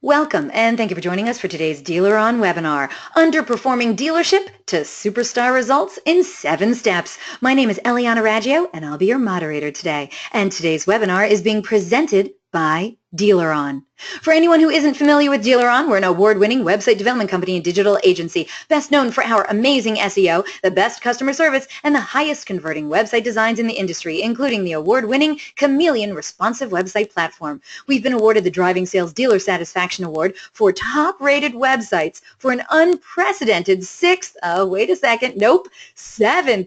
Welcome, and thank you for joining us for today's DealerOn webinar, Underperforming Dealership to Superstar Results in 7 Steps. My name is Eliana Raggio, and I'll be your moderator today. And today's webinar is being presented by DealerOn. For anyone who isn't familiar with DealerOn, we're an award-winning website development company and digital agency, best known for our amazing SEO, the best customer service, and the highest converting website designs in the industry, including the award-winning Chameleon responsive website platform. We've been awarded the Driving Sales Dealer Satisfaction Award for top-rated websites for an unprecedented 7th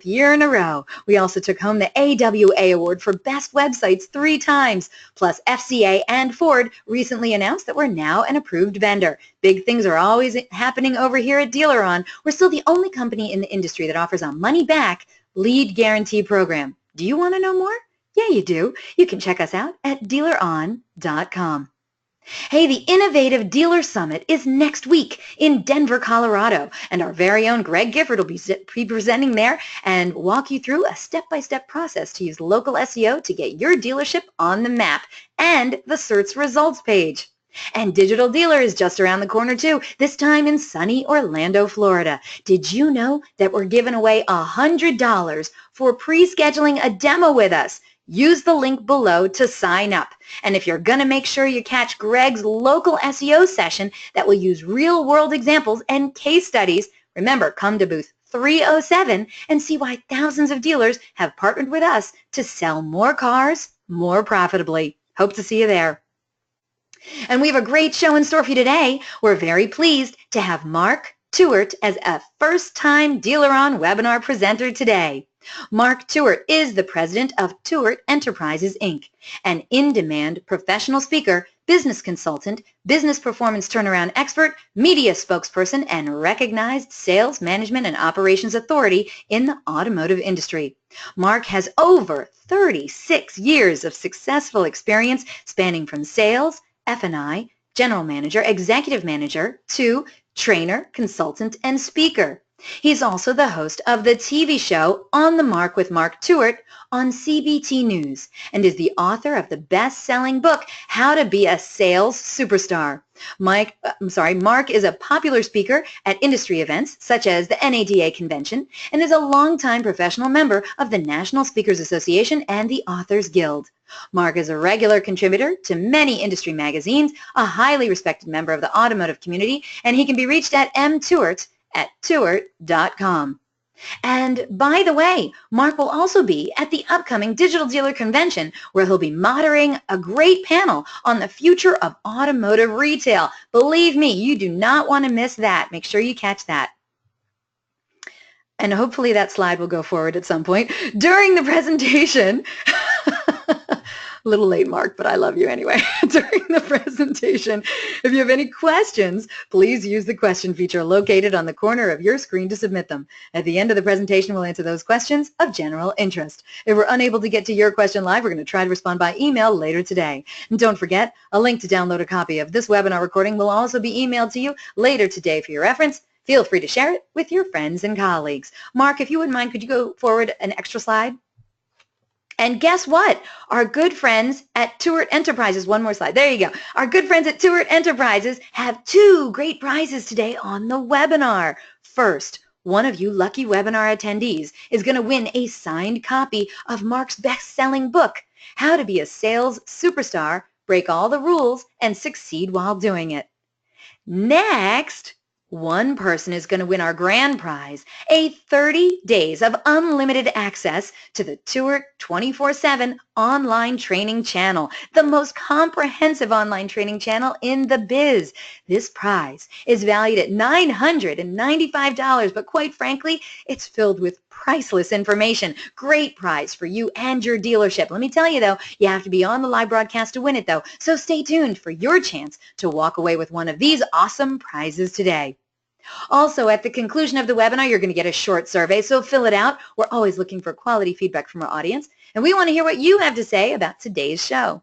year in a row. We also took home the AWA Award for Best Websites 3 times, plus FCA and Ford recently announced that we're now an approved vendor. Big things are always happening over here at DealerOn. We're still the only company in the industry that offers a money-back lead guarantee program. Do you want to know more? Yeah, you do. You can check us out at DealerOn.com. Hey, the Innovative Dealer Summit is next week in Denver, Colorado, and our very own Greg Gifford will be presenting there and walk you through a step-by-step process to use local SEO to get your dealership on the map and the search results page. And Digital Dealer is just around the corner too, this time in sunny Orlando, Florida. Did you know that we're giving away $100 for pre-scheduling a demo with us? Use the link below to sign up. And if you're going to make sure you catch Greg's local SEO session that will use real-world examples and case studies, remember, come to booth 307 and see why thousands of dealers have partnered with us to sell more cars more profitably. Hope to see you there. And we have a great show in store for you today. We're very pleased to have Mark Tewart as a first-time DealerOn webinar presenter today. Mark Tewart is the president of Tewart Enterprises, Inc., an in-demand professional speaker, business consultant, business performance turnaround expert, media spokesperson, and recognized sales management and operations authority in the automotive industry. Mark has over 36 years of successful experience spanning from sales, F&I, general manager, executive manager, to trainer, consultant, and speaker. He's also the host of the TV show On the Mark with Mark Tewart on CBT News and is the author of the best-selling book, How to Be a Sales Superstar. Mark is a popular speaker at industry events such as the NADA convention and is a longtime professional member of the National Speakers Association and the Authors Guild. Mark is a regular contributor to many industry magazines, a highly respected member of the automotive community, and he can be reached at mtewart@tewart.com. And by the way, Mark will also be at the upcoming Digital Dealer Convention where he'll be moderating a great panel on the future of automotive retail. Believe me, you do not want to miss that. Make sure you catch that. And hopefully that slide will go forward at some point during the presentation. A little late, Mark, but I love you anyway. During the presentation, if you have any questions, please use the question feature located on the corner of your screen to submit them. At the end of the presentation, we'll answer those questions of general interest. If we're unable to get to your question live, we're going to try to respond by email later today. And don't forget, a link to download a copy of this webinar recording will also be emailed to you later today for your reference. Feel free to share it with your friends and colleagues. Mark, if you wouldn't mind, could you go forward an extra slide? And guess what? Our good friends at Tewart Enterprises, one more slide, there you go. Our good friends at Tewart Enterprises have 2 great prizes today on the webinar. First, one of you lucky webinar attendees is going to win a signed copy of Mark's best-selling book, How to Be a Sales Superstar, Break All the Rules, and Succeed While Doing It. Next, one person is going to win our grand prize, a 30 days of unlimited access to the Tewart 24/7 online training channel, the most comprehensive online training channel in the biz. This prize is valued at $995, but quite frankly, it's filled with priceless information. Great prize for you and your dealership. Let me tell you, though, you have to be on the live broadcast to win it, though, so stay tuned for your chance to walk away with one of these awesome prizes today. Also, at the conclusion of the webinar, you're going to get a short survey, so fill it out. We're always looking for quality feedback from our audience, and we want to hear what you have to say about today's show.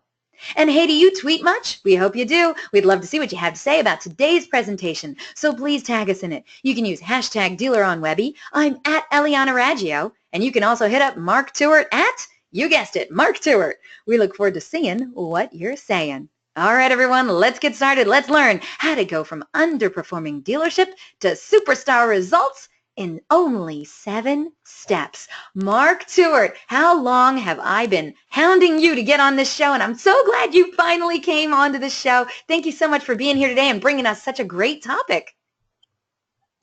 And hey, do you tweet much? We hope you do. We'd love to see what you have to say about today's presentation, so please tag us in it. You can use hashtag DealerOnWebby. I'm at Eliana Raggio, and you can also hit up Mark Tewart at, you guessed it, Mark Tewart. We look forward to seeing what you're saying. All right, everyone, let's get started. Let's learn how to go from underperforming dealership to superstar results in only 7 steps. Mark Tewart, how long have I been hounding you to get on this show? And I'm so glad you finally came onto the show. Thank you so much for being here today and bringing us such a great topic.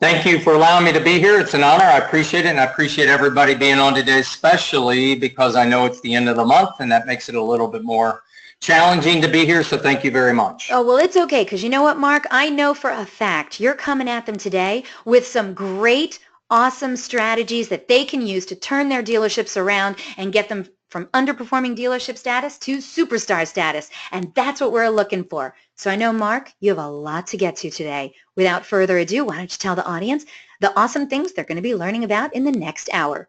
Thank you for allowing me to be here. It's an honor. I appreciate it, and I appreciate everybody being on today, especially because I know it's the end of the month, and that makes it a little bit more challenging to be here, so thank you very much. Oh, well, it's okay, because you know what, Mark? I know for a fact you're coming at them today with some great, awesome strategies that they can use to turn their dealerships around and get them from underperforming dealership status to superstar status, and that's what we're looking for. So I know, Mark, you have a lot to get to today. Without further ado, why don't you tell the audience the awesome things they're going to be learning about in the next hour?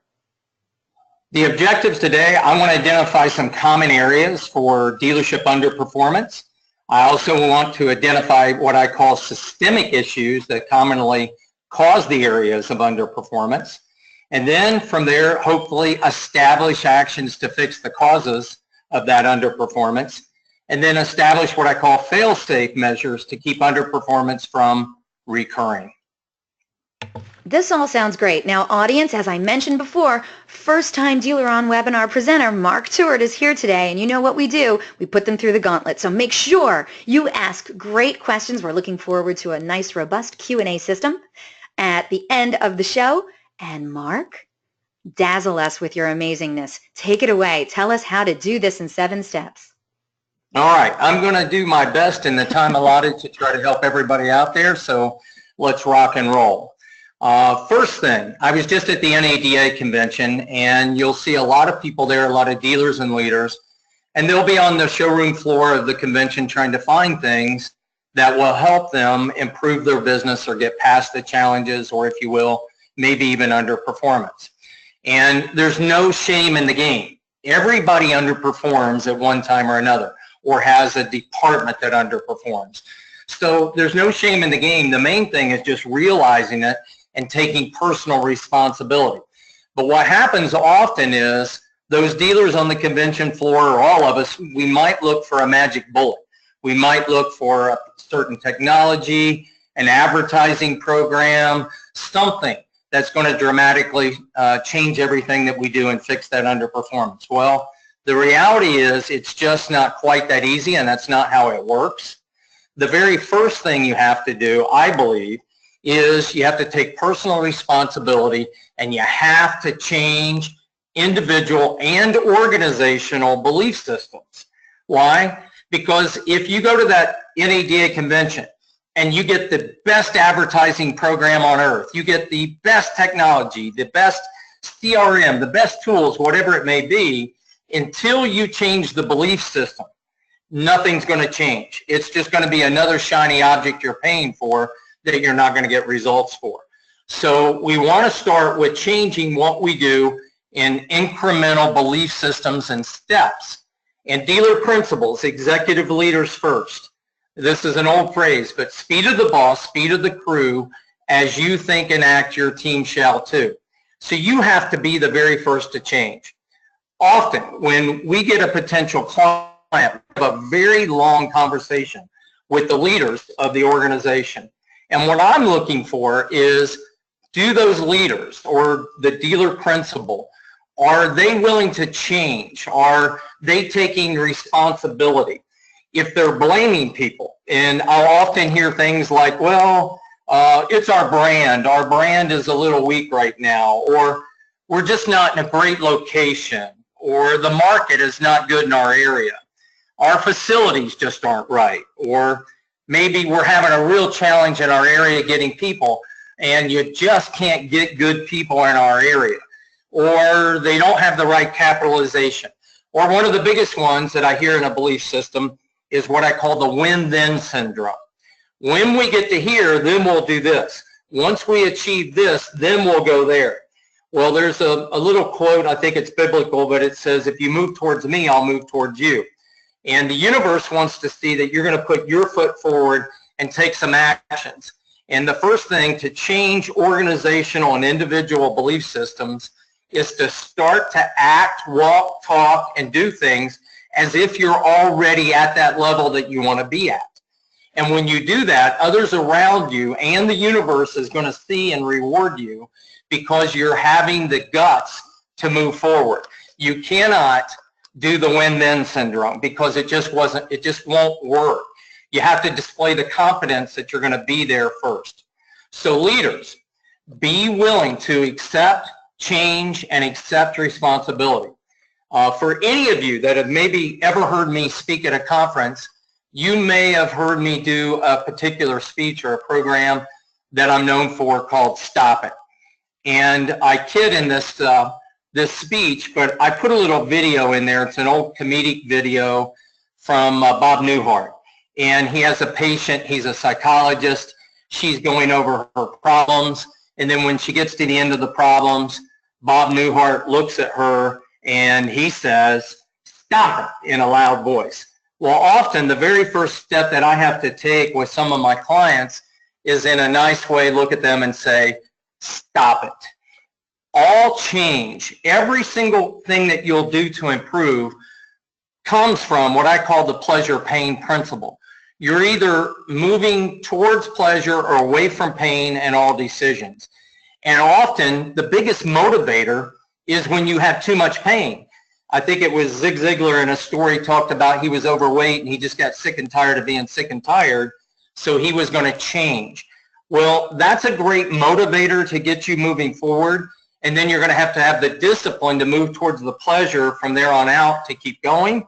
The objectives today, I want to identify some common areas for dealership underperformance. I also want to identify what I call systemic issues that commonly cause the areas of underperformance. And then from there, hopefully establish actions to fix the causes of that underperformance. And then establish what I call fail-safe measures to keep underperformance from recurring. This all sounds great. Now, audience, as I mentioned before, first-time DealerOn webinar presenter Mark Tewart is here today, and you know what we do. We put them through the gauntlet, so make sure you ask great questions. We're looking forward to a nice, robust Q&A system at the end of the show. And Mark, dazzle us with your amazingness. Take it away. Tell us how to do this in 7 steps. All right. I'm going to do my best in the time allotted to try to help everybody out there, so let's rock and roll. First thing, I was just at the NADA convention, and you'll see a lot of people there, a lot of dealers and leaders, and they'll be on the showroom floor of the convention trying to find things that will help them improve their business or get past the challenges, or if you will, maybe even underperformance. And there's no shame in the game. Everybody underperforms at one time or another, or has a department that underperforms. So there's no shame in the game. The main thing is just realizing it and taking personal responsibility. But what happens often is those dealers on the convention floor, or all of us, we might look for a magic bullet. We might look for a certain technology, an advertising program, something that's going to dramatically change everything that we do and fix that underperformance. Well, the reality is it's just not quite that easy, and that's not how it works. The very first thing you have to do, I believe, is you have to take personal responsibility, and you have to change individual and organizational belief systems. Why? Because if you go to that NADA convention and you get the best advertising program on earth, you get the best technology, the best CRM, the best tools, whatever it may be, until you change the belief system, nothing's going to change. It's just going to be another shiny object you're paying for that you're not going to get results for. So we want to start with changing what we do in incremental belief systems and steps. And dealer principles, executive leaders first. This is an old phrase, but speed of the boss, speed of the crew, as you think and act, your team shall too. So you have to be the very first to change. Often, when we get a potential client, we have a very long conversation with the leaders of the organization. And what I'm looking for is, do those leaders or the dealer principal, are they willing to change? Are they taking responsibility? If they're blaming people, and I'll often hear things like, well, it's our brand. Our brand is a little weak right now, or we're just not in a great location, or the market is not good in our area. Our facilities just aren't right, or maybe we're having a real challenge in our area getting people, and you just can't get good people in our area, or they don't have the right capitalization. Or one of the biggest ones that I hear in a belief system is what I call the win-then syndrome. When we get to here, then we'll do this. Once we achieve this, then we'll go there. Well, there's a little quote, I think it's biblical, but it says, if you move towards me, I'll move towards you. And the universe wants to see that you're going to put your foot forward and take some actions. And the first thing to change organizational and individual belief systems is to start to act, walk, talk, and do things as if you're already at that level that you want to be at. And when you do that, others around you and the universe is going to see and reward you because you're having the guts to move forward. You cannot do the win-then syndrome because it just won't work. You have to display the confidence that you're going to be there first. So leaders, be willing to accept change and accept responsibility. For any of you that have maybe ever heard me speak at a conference, you may have heard me do a particular speech or a program that I'm known for called Stop It. And I kid in this speech, but I put a little video in there. It's an old comedic video from Bob Newhart. And he has a patient, he's a psychologist, she's going over her problems, and then when she gets to the end of the problems, Bob Newhart looks at her and he says, "Stop it," in a loud voice. Well, often the very first step that I have to take with some of my clients is in a nice way look at them and say, "Stop it." All change, every single thing that you'll do to improve comes from what I call the pleasure-pain principle. You're either moving towards pleasure or away from pain in all decisions. And often the biggest motivator is when you have too much pain. I think it was Zig Ziglar in a story talked about he was overweight and he just got sick and tired of being sick and tired, so he was going to change. Well, that's a great motivator to get you moving forward, and then you're going to have the discipline to move towards the pleasure from there on out to keep going,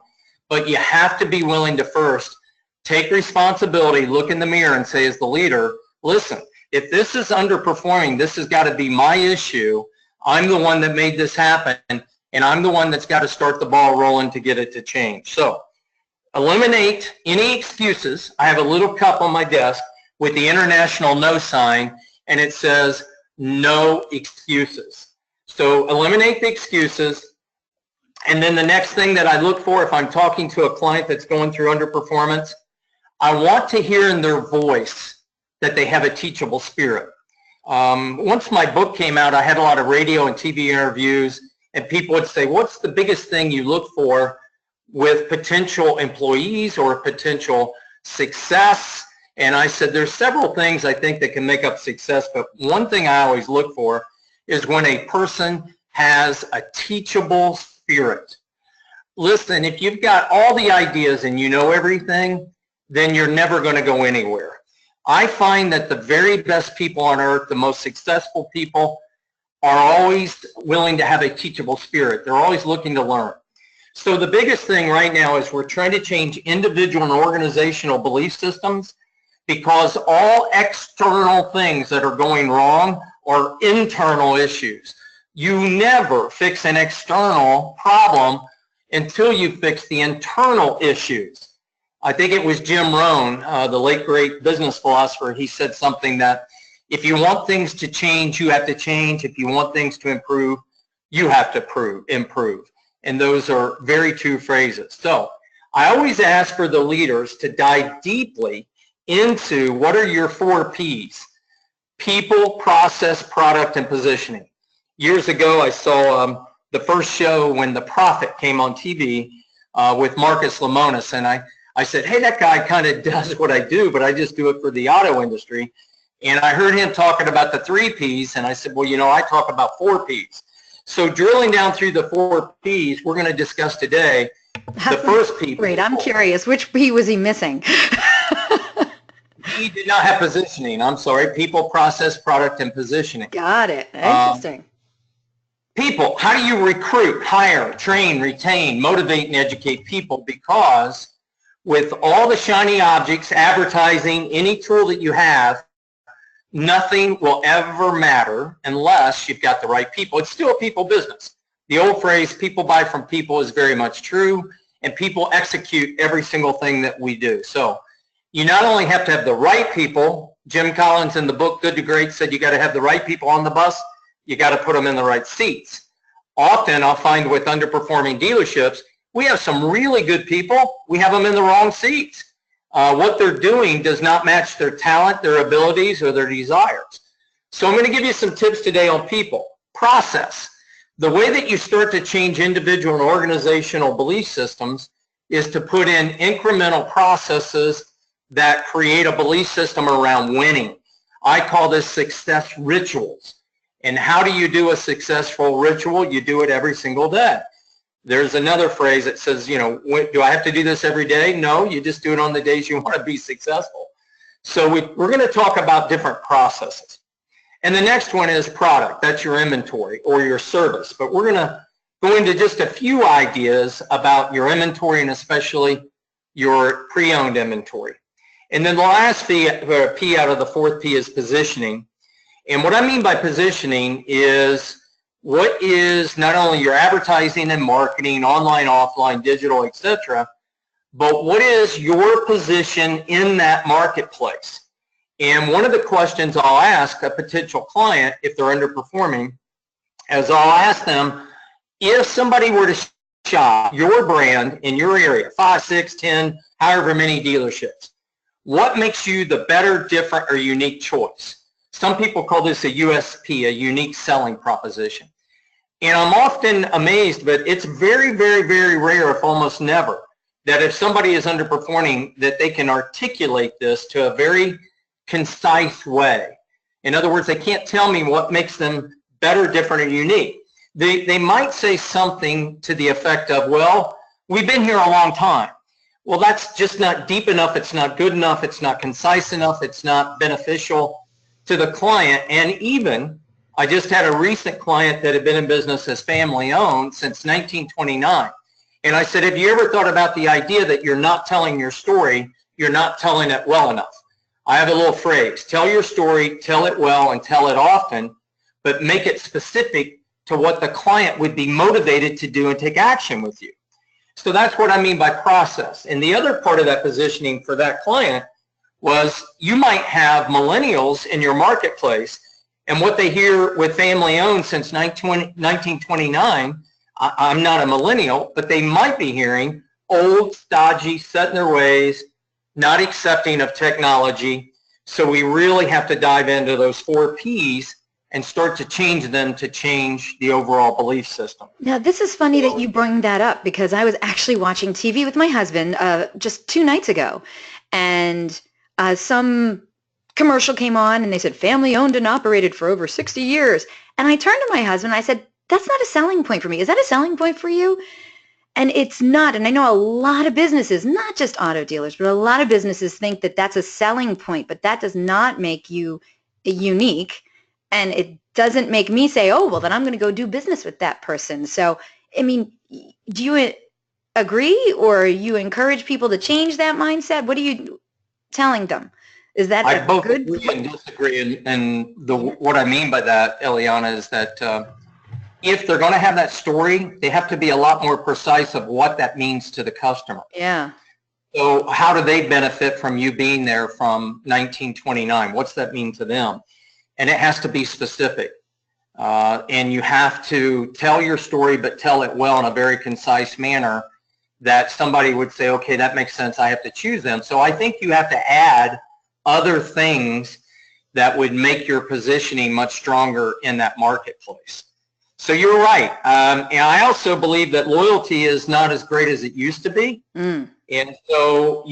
but you have to be willing to first take responsibility, look in the mirror and say as the leader, listen, if this is underperforming, this has got to be my issue. I'm the one that made this happen, and I'm the one that's got to start the ball rolling to get it to change. So eliminate any excuses. I have a little cup on my desk with the international no sign, and it says no excuses. So eliminate the excuses. And then the next thing that I look for if I'm talking to a client that's going through underperformance, I want to hear in their voice that they have a teachable spirit. Once my book came out, I had a lot of radio and TV interviews, and people would say, what's the biggest thing you look for with potential employees or potential success? And I said, there's several things I think that can make up success, but one thing I always look for is when a person has a teachable spirit. Listen, if you've got all the ideas and you know everything, then you're never going to go anywhere. I find that the very best people on earth, the most successful people, are always willing to have a teachable spirit. They're always looking to learn. So the biggest thing right now is we're trying to change individual and organizational belief systems, because all external things that are going wrong are internal issues. You never fix an external problem until you fix the internal issues. I think it was Jim Rohn, the late great business philosopher. He said something that if you want things to change, you have to change. If you want things to improve, you have to improve. And those are very true phrases. So I always ask for the leaders to dive deeply into what are your 4 Ps: people, process, product, and positioning. Years ago, I saw the first show when The Prophet came on TV with Marcus Lemonis, and I said, hey, that guy kind of does what I do, but I just do it for the auto industry. And I heard him talking about the 3 Ps, and I said, well, you know, I talk about 4 Ps. So drilling down through the 4 Ps, we're going to discuss today the first P. Great, I'm curious, which P was he missing? He did not have positioning. I'm sorry. People, process, product, and positioning. Got it. Interesting. People. How do you recruit, hire, train, retain, motivate, and educate people? Because with all the shiny objects, advertising, any tool that you have, nothing will ever matter unless you've got the right people. It's still a people business. The old phrase, people buy from people, is very much true, and people execute every single thing that we do. So you not only have to have the right people. Jim Collins in the book Good to Great said you got to have the right people on the bus. You got to put them in the right seats. Often I'll find with underperforming dealerships, we have some really good people. We have them in the wrong seats. What they're doing does not match their talent, their abilities, or their desires. So I'm going to give you some tips today on people. Process. The way that you start to change individual and organizational belief systems is to put in incremental processes that create a belief system around winning. I call this success rituals. And how do you do a successful ritual? You do it every single day. There's another phrase that says, you know, do I have to do this every day? No, you just do it on the days you want to be successful. So we're going to talk about different processes. And the next one is product. That's your inventory or your service. But we're going to go into just a few ideas about your inventory and especially your pre-owned inventory. And then the last P out of the fourth P is positioning. And what I mean by positioning is what is not only your advertising and marketing, online, offline, digital, etc., but what is your position in that marketplace? And one of the questions I'll ask a potential client if they're underperforming is I'll ask them, if somebody were to shop your brand in your area, 5, 6, 10, however many dealerships, what makes you the better, different, or unique choice? Some people call this a USP, a unique selling proposition. And I'm often amazed, but it's very, very, very rare, if almost never, that if somebody is underperforming, that they can articulate this to a very concise way. In other words, they can't tell me what makes them better, different, or unique. They might say something to the effect of, well, we've been here a long time. Well, that's just not deep enough. It's not good enough. It's not concise enough. It's not beneficial to the client. And even, I just had a recent client that had been in business as family owned since 1929. And I said, have you ever thought about the idea that you're not telling your story, you're not telling it well enough? I have a little phrase, tell your story, tell it well, and tell it often, but make it specific to what the client would be motivated to do and take action with you. So that's what I mean by process. And the other part of that positioning for that client was you might have millennials in your marketplace, and what they hear with family owned since 1929, I'm not a millennial, but they might be hearing old, stodgy, set in their ways, not accepting of technology. So we really have to dive into those 4 Ps and start to change them to change the overall belief system. Now, this is funny that you bring that up because I was actually watching TV with my husband just 2 nights ago, and some commercial came on and they said family owned and operated for over 60 years. And I turned to my husband and I said, that's not a selling point for me. Is that a selling point for you? And it's not. And I know a lot of businesses, not just auto dealers, but a lot of businesses think that that's a selling point, but that does not make you unique. And it doesn't make me say, oh, well, then I'm going to go do business with that person. So, I mean, do you agree, or you encourage people to change that mindset? What are you telling them? Is that I a both good agree and disagree. And what I mean by that, Eliana, is that if they're going to have that story, they have to be a lot more precise of what that means to the customer. Yeah. So how do they benefit from you being there from 1929? What's that mean to them? And it has to be specific. And you have to tell your story, but tell it well in a very concise manner that somebody would say, okay, that makes sense. I have to choose them. So I think you have to add other things that would make your positioning much stronger in that marketplace. So you're right. And I also believe that loyalty is not as great as it used to be. And so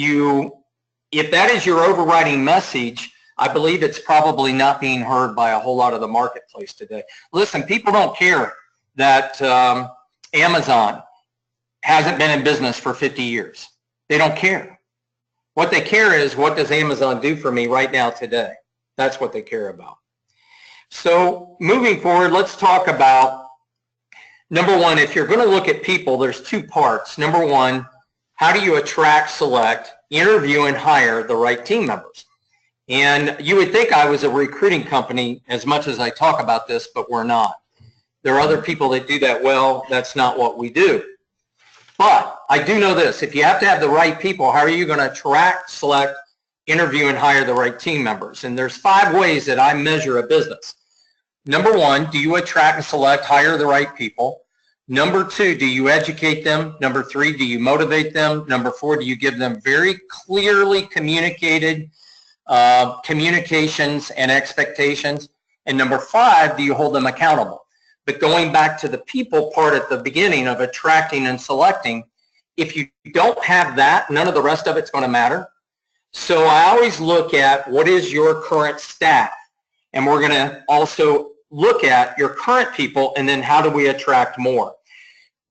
if that is your overriding message, I believe it's probably not being heard by a whole lot of the marketplace today. Listen, people don't care that Amazon hasn't been in business for 50 years. They don't care. What they care is, what does Amazon do for me right now today? That's what they care about. So moving forward, let's talk about, number one, if you're going to look at people, there's 2 parts. Number one, how do you attract, select, interview, and hire the right team members? And you would think I was a recruiting company as much as I talk about this, but we're not. There are other people that do that well. That's not what we do. But I do know this. If you have to have the right people, how are you going to attract, select, interview, and hire the right team members? And there's 5 ways that I measure a business. Number one, do you attract and select, hire the right people? Number 2, do you educate them? Number 3, do you motivate them? Number 4, do you give them very clearly communicated communications and expectations? And number 5, do you hold them accountable? But going back to the people part at the beginning of attracting and selecting, if you don't have that, none of the rest of it's going to matter. So I always look at what is your current staff, and we're going to also look at your current people, and then how do we attract more.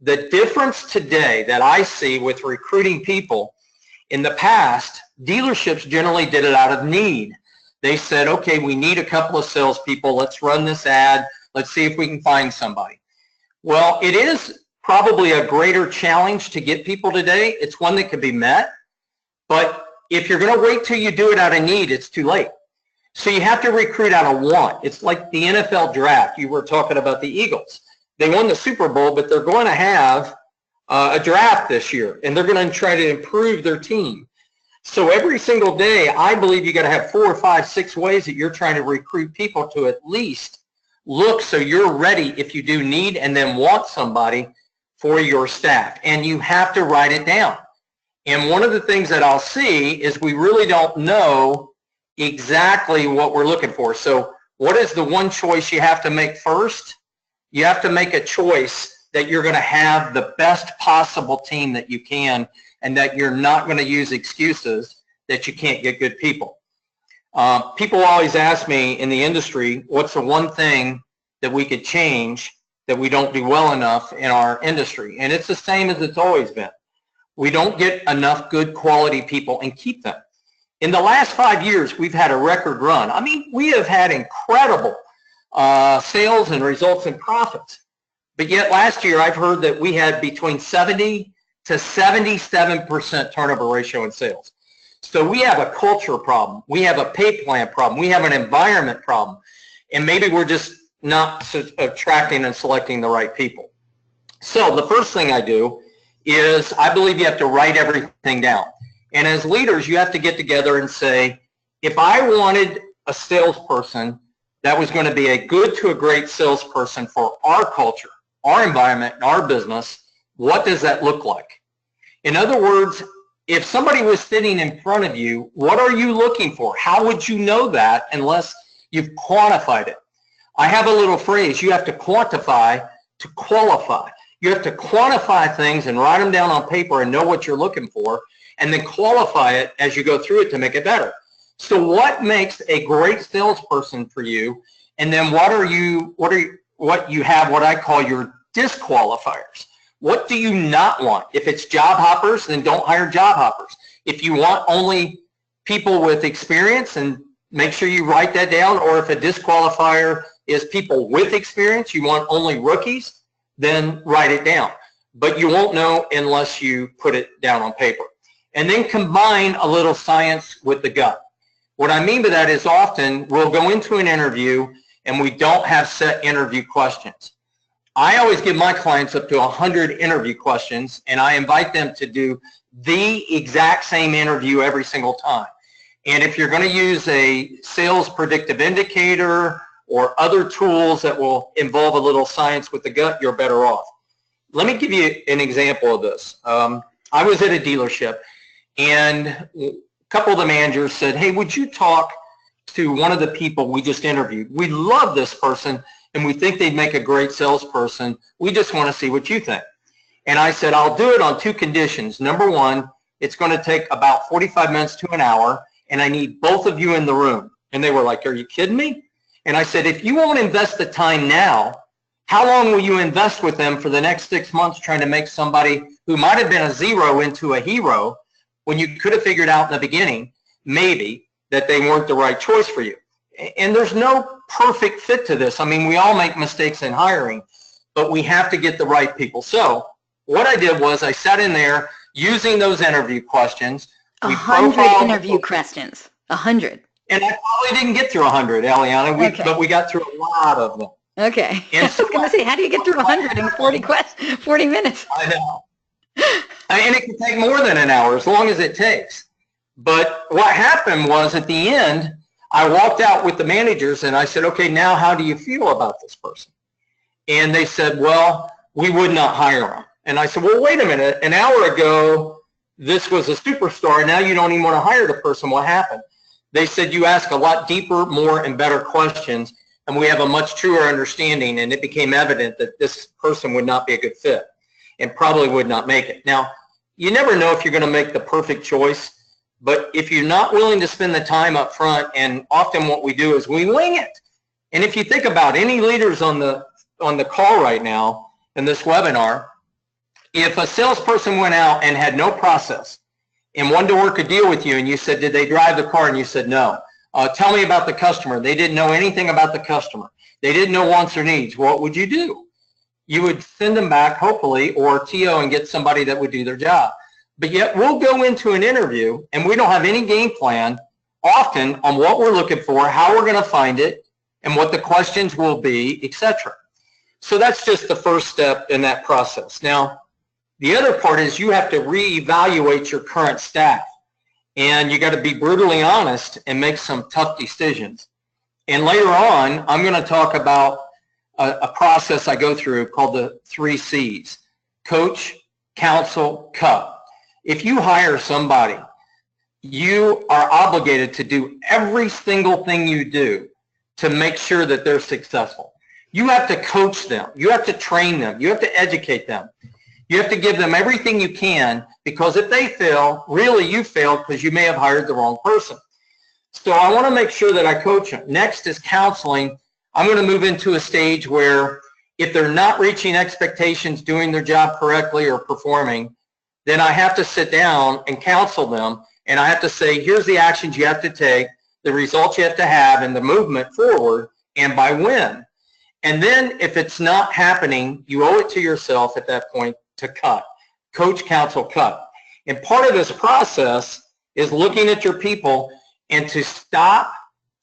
The difference today that I see with recruiting people, in the past, dealerships generally did it out of need. They said, okay, we need a couple of salespeople, let's run this ad, let's see if we can find somebody. Well, it is probably a greater challenge to get people today. It's one that can be met, but if you're going to wait till you do it out of need, it's too late. So you have to recruit out of want. It's like the NFL draft. You were talking about the Eagles. They won the Super Bowl, but they're going to have a draft this year, and they're going to try to improve their team. So every single day, I believe you got to have 4 or 5, 6 ways that you're trying to recruit people to at least look so you're ready if you do need and then want somebody for your staff. And you have to write it down. And one of the things that I'll see is we really don't know exactly what we're looking for. So what is the one choice you have to make first? You have to make a choice that you're going to have the best possible team that you can, and that you're not going to use excuses that you can't get good people. People always ask me in the industry, what's the one thing that we could change that we don't do well enough in our industry? And it's the same as it's always been. We don't get enough good quality people and keep them. In the last 5 years, we've had a record run. I mean, we have had incredible sales and results and profits. But yet last year, I've heard that we had between 70 to 77% turnover ratio in sales. So we have a culture problem. We have a pay plan problem. We have an environment problem. And maybe we're just not attracting and selecting the right people. So the first thing I do is I believe you have to write everything down. And as leaders, you have to get together and say, if I wanted a salesperson that was going to be a good to a great salesperson for our culture, our environment, and our business, what does that look like? In other words, if somebody was sitting in front of you, what are you looking for? How would you know that unless you've quantified it? I have a little phrase, you have to quantify to qualify. You have to quantify things and write them down on paper and know what you're looking for, and then qualify it as you go through it to make it better. So what makes a great salesperson for you? And then what you have what I call your disqualifiers. What do you not want? If it's job hoppers, then don't hire job hoppers. If you want only people with experience, and make sure you write that down, or if a disqualifier is people with experience, you want only rookies, then write it down. But you won't know unless you put it down on paper. And then combine a little science with the gut. What I mean by that is often we'll go into an interview and we don't have set interview questions. I always give my clients up to 100 interview questions, and I invite them to do the exact same interview every single time. And if you're going to use a sales predictive indicator or other tools that will involve a little science with the gut, you're better off. Let me give you an example of this. I was at a dealership, and a couple of the managers said, hey, would you talk to one of the people we just interviewed? We love this person, and we think they'd make a great salesperson. We just want to see what you think. And I said, I'll do it on 2 conditions. Number 1, it's going to take about 45 minutes to an hour, and I need both of you in the room. And they were like, are you kidding me? And I said, if you won't invest the time now, how long will you invest with them for the next 6 months trying to make somebody who might have been a 0 into a hero when you could have figured out in the beginning, maybe, that they weren't the right choice for you? And there's no perfect fit to this. I mean, we all make mistakes in hiring, but we have to get the right people. So what I did was I sat in there using those interview questions. 100 interview questions. 100. And I probably didn't get through 100, Eliana, but we got through a lot of them. Okay. And I was going to say, how do you get through 100 in 40 minutes? I know. And it can take more than an hour, as long as it takes. But what happened was, at the end, I walked out with the managers and I said, okay, now how do you feel about this person? And they said, well, we would not hire him. And I said, well, wait a minute. An hour ago, this was a superstar. Now you don't even want to hire the person. What happened? They said, you ask a lot deeper, more, and better questions, and we have a much truer understanding. And it became evident that this person would not be a good fit and probably would not make it. Now, you never know if you're going to make the perfect choice, but if you're not willing to spend the time up front, and often what we do is we wing it. And if you think about any leaders on the call right now in this webinar, if a salesperson went out and had no process and wanted to work a deal with you, and you said, did they drive the car? And you said, no. Tell me about the customer. They didn't know anything about the customer. They didn't know wants or needs. What would you do? You would send them back, hopefully, or TO and get somebody that would do their job. But yet we'll go into an interview and we don't have any game plan often on what we're looking for, how we're going to find it, and what the questions will be, etc. So that's just the first step in that process. Now, the other part is you have to reevaluate your current staff, and you got to be brutally honest and make some tough decisions. And later on, I'm going to talk about a process I go through called the 3 C's: coach, counsel, cut. If you hire somebody, you are obligated to do every single thing you do to make sure that they're successful. You have to coach them. You have to train them. You have to educate them. You have to give them everything you can, because if they fail, really you failed because you may have hired the wrong person. So I want to make sure that I coach them. Next is counseling. I'm going to move into a stage where if they're not reaching expectations, doing their job correctly or performing, then I have to sit down and counsel them, and I have to say, here's the actions you have to take, the results you have to have, and the movement forward, and by when. And then if it's not happening, you owe it to yourself at that point to cut. Coach, counsel, cut. And part of this process is looking at your people and to stop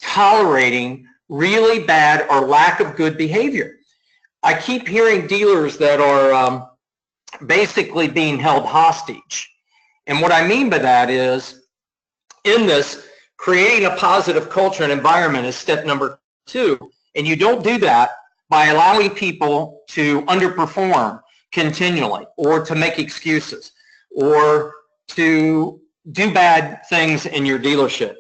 tolerating really bad or lack of good behavior. I keep hearing dealers that are basically being held hostage. And what I mean by that is, in this, creating a positive culture and environment is step number 2. And you don't do that by allowing people to underperform continually, or to make excuses, or to do bad things in your dealership.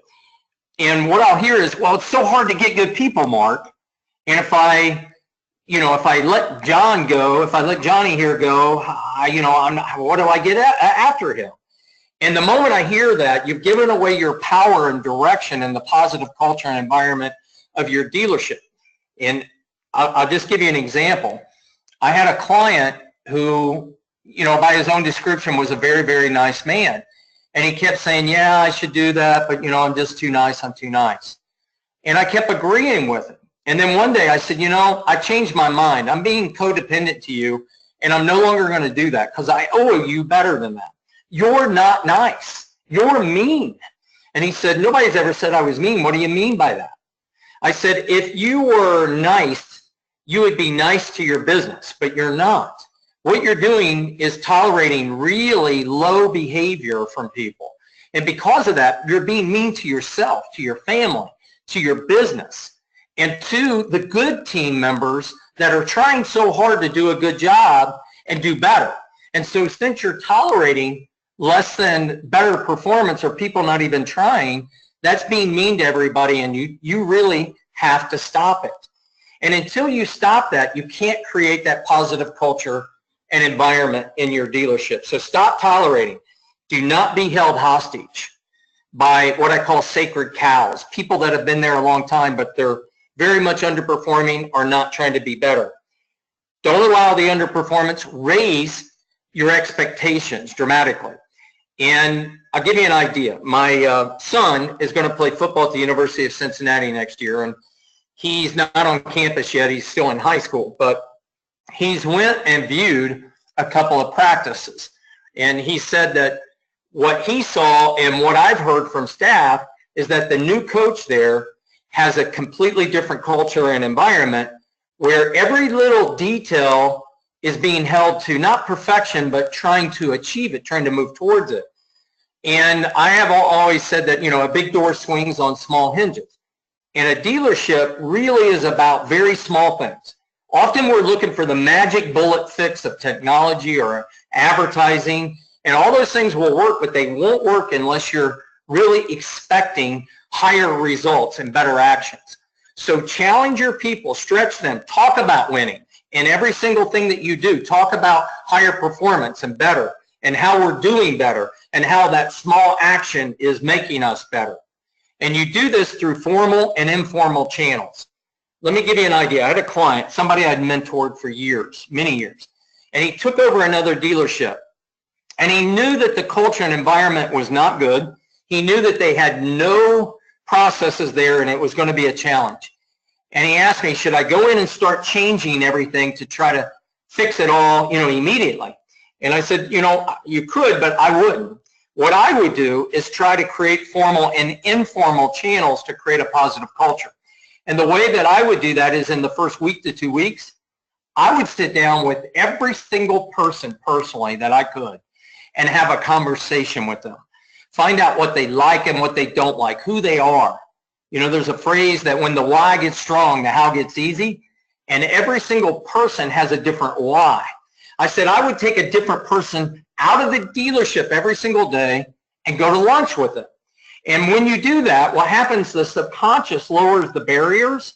And what I'll hear is, well, it's so hard to get good people, Mark. And if I let John go, if I let Johnny here go, what do I get after him? And the moment I hear that, you've given away your power and direction in the positive culture and environment of your dealership. And I'll just give you an example. I had a client who, by his own description, was a very, very nice man. And he kept saying, yeah, I should do that, but, I'm just too nice, I'm too nice. And I kept agreeing with him. And then one day I said, I changed my mind. I'm being codependent to you, and I'm no longer going to do that because I owe you better than that. You're not nice. You're mean. And he said, nobody's ever said I was mean. What do you mean by that? I said, if you were nice, you would be nice to your business, but you're not. What you're doing is tolerating really low behavior from people. And because of that, you're being mean to yourself, to your family, to your business, and to the good team members that are trying so hard to do a good job and do better. And so since you're tolerating less than better performance, or people not even trying, that's being mean to everybody, and you really have to stop it. And until you stop that, you can't create that positive culture and environment in your dealership. So stop tolerating. Do not be held hostage by what I call sacred cows, people that have been there a long time, but they're very much underperforming or not trying to be better. Don't allow the underperformance. Raise your expectations dramatically. And I'll give you an idea. My son is going to play football at the University of Cincinnati next year, and he's not on campus yet. He's still in high school, but he's went and viewed a couple of practices. And he said that what he saw and what I've heard from staff is that the new coach there has a completely different culture and environment where every little detail is being held to not perfection, but trying to achieve it, trying to move towards it. And I have always said that, a big door swings on small hinges. And a dealership really is about very small things. Often we're looking for the magic bullet fix of technology or advertising, and all those things will work, but they won't work unless you're really expecting higher results and better actions. So challenge your people, stretch them, talk about winning in every single thing that you do. Talk about higher performance and better and how we're doing better and how that small action is making us better. And you do this through formal and informal channels. Let me give you an idea. I had a client, somebody I'd mentored for years, many years, and he took over another dealership. And he knew that the culture and environment was not good. He knew that they had no processes there and it was going to be a challenge. And he asked me, should I go in and start changing everything to try to fix it all, immediately? And I said, you could, but I wouldn't. What I would do is try to create formal and informal channels to create a positive culture. And the way that I would do that is in the first week to 2 weeks, I would sit down with every single person personally that I could and have a conversation with them. Find out what they like and what they don't like, who they are. There's a phrase that when the why gets strong, the how gets easy, and every single person has a different why. I said I would take a different person out of the dealership every single day and go to lunch with them. And when you do that, what happens, the subconscious lowers the barriers,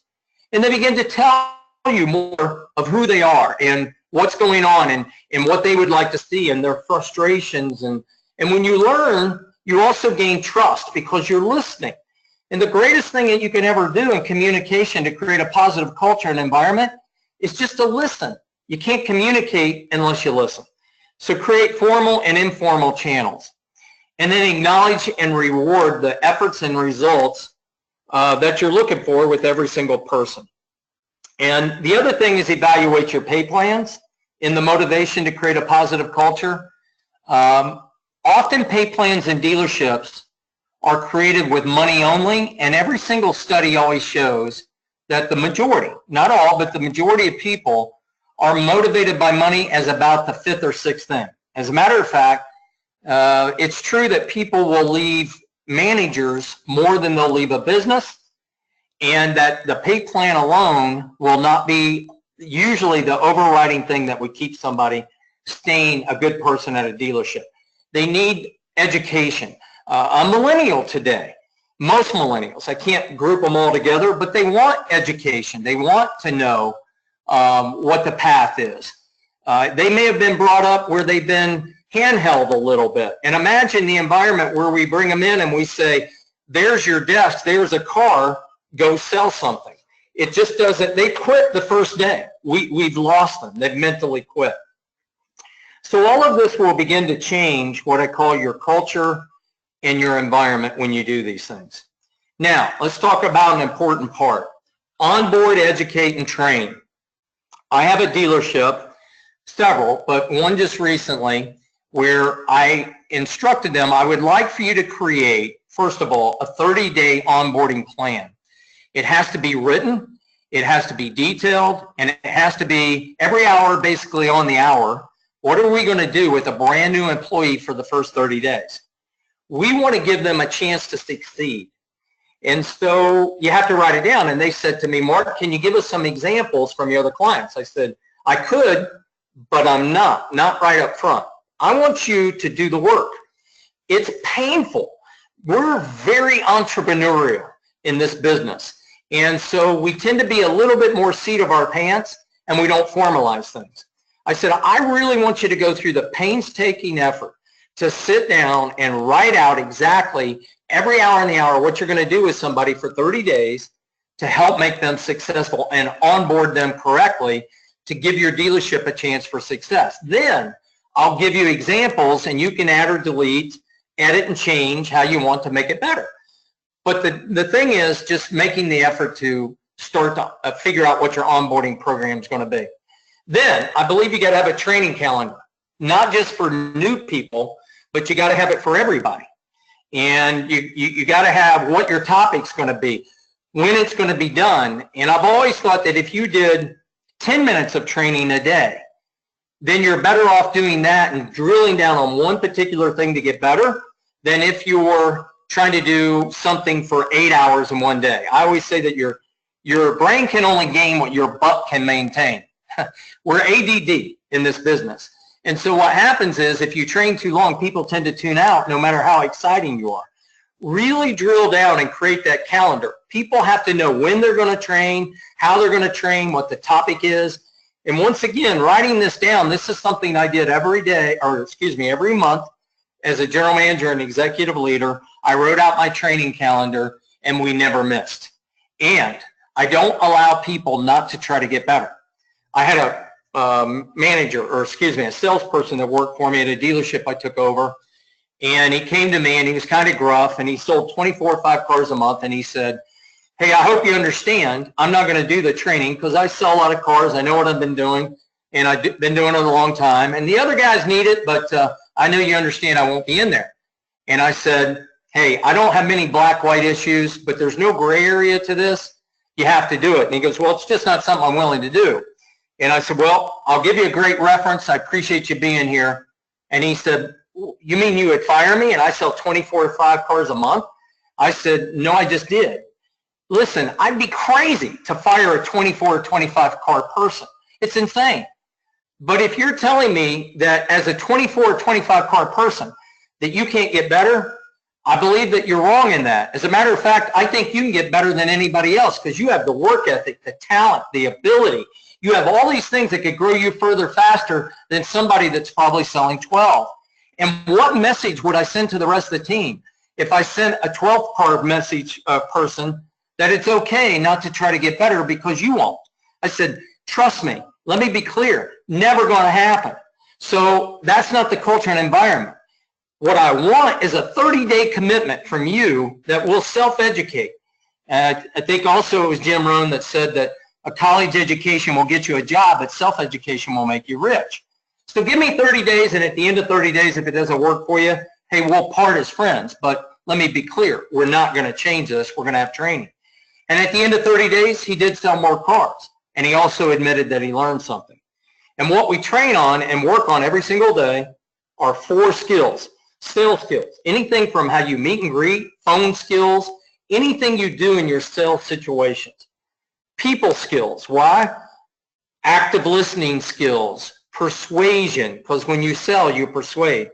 and they begin to tell you more of who they are and what's going on and what they would like to see and their frustrations. And when you learn, you also gain trust because you're listening. And the greatest thing that you can ever do in communication to create a positive culture and environment is just to listen. You can't communicate unless you listen. So create formal and informal channels. And then acknowledge and reward the efforts and results that you're looking for with every single person. And the other thing is evaluate your pay plans in the motivation to create a positive culture. Often pay plans in dealerships are created with money only, and every single study always shows that the majority, not all, but the majority of people are motivated by money as about the fifth or sixth thing. As a matter of fact, it's true that people will leave managers more than they'll leave a business, and that the pay plan alone will not be usually the overriding thing that would keep somebody staying a good person at a dealership. They need education. A millennial today, most millennials, I can't group them all together, but they want education. They want to know what the path is. They may have been brought up where they've been handheld a little bit. And imagine the environment where we bring them in and we say, there's your desk, there's a car, go sell something. It just doesn't, they quit the first day. We've lost them. They've mentally quit. So all of this will begin to change what I call your culture and your environment when you do these things. Now, let's talk about an important part. Onboard, educate, and train. I have a dealership, several, but one just recently, where I instructed them, I would like for you to create, first of all, a 30-day onboarding plan. It has to be written, it has to be detailed, and it has to be every hour, basically on the hour. What are we going to do with a brand new employee for the first 30 days? We want to give them a chance to succeed. And so you have to write it down. And they said to me, Mark, can you give us some examples from your other clients? I said, I could, but I'm not right up front. I want you to do the work. It's painful. We're very entrepreneurial in this business. And so we tend to be a little bit more seat of our pants, and we don't formalize things. I said, I really want you to go through the painstaking effort to sit down and write out exactly every hour in the hour what you're going to do with somebody for 30 days to help make them successful and onboard them correctly to give your dealership a chance for success. Then I'll give you examples and you can add or delete, edit and change how you want to make it better. But the thing is just making the effort to start to figure out what your onboarding program is going to be. Then I believe you got to have a training calendar, not just for new people, but you got to have it for everybody. And you got to have what your topic's going to be, when it's going to be done. And I've always thought that if you did 10 minutes of training a day, then you're better off doing that and drilling down on one particular thing to get better than if you were trying to do something for 8 hours in one day. I always say that your brain can only gain what your butt can maintain. We're ADD in this business. And so what happens is if you train too long, people tend to tune out no matter how exciting you are. Really drill down and create that calendar. People have to know when they're going to train, how they're going to train, what the topic is, And once again, writing this down, this is something I did every day, or excuse me, every month as a general manager and executive leader. I wrote out my training calendar and we never missed. And I don't allow people not to try to get better. I had a manager, or excuse me, a salesperson that worked for me at a dealership I took over. And he came to me and he was kind of gruff and he sold 24 or 5 cars a month, and he said, hey, I hope you understand, I'm not going to do the training because I sell a lot of cars. I know what I've been doing, and I've been doing it a long time. And the other guys need it, but I know you understand I won't be in there. And I said, hey, I don't have many black-white issues, but there's no gray area to this. You have to do it. And he goes, well, it's just not something I'm willing to do. And I said, well, I'll give you a great reference. I appreciate you being here. And he said, you mean you would fire me and I sell 24 or 5 cars a month? I said, no, I just did. Listen, I'd be crazy to fire a 24 or 25 car person. It's insane. But if you're telling me that as a 24 or 25 car person that you can't get better, I believe that you're wrong in that. As a matter of fact, I think you can get better than anybody else because you have the work ethic, the talent, the ability. You have all these things that could grow you further faster than somebody that's probably selling 12. And what message would I send to the rest of the team if I sent a 12 car message person that it's okay not to try to get better because you won't? I said, trust me, let me be clear, never going to happen. So that's not the culture and environment. What I want is a 30-day commitment from you that will self-educate. I think also it was Jim Rohn that said that a college education will get you a job, but self-education will make you rich. So give me 30 days, and at the end of 30 days, if it doesn't work for you, hey, we'll part as friends. But let me be clear, we're not going to change this. We're going to have training. And at the end of 30 days, he did sell more cars. And he also admitted that he learned something. And what we train on and work on every single day are 4 skills. Sales skills, anything from how you meet and greet, phone skills, anything you do in your sales situations. People skills, why? Active listening skills, persuasion, because when you sell, you persuade.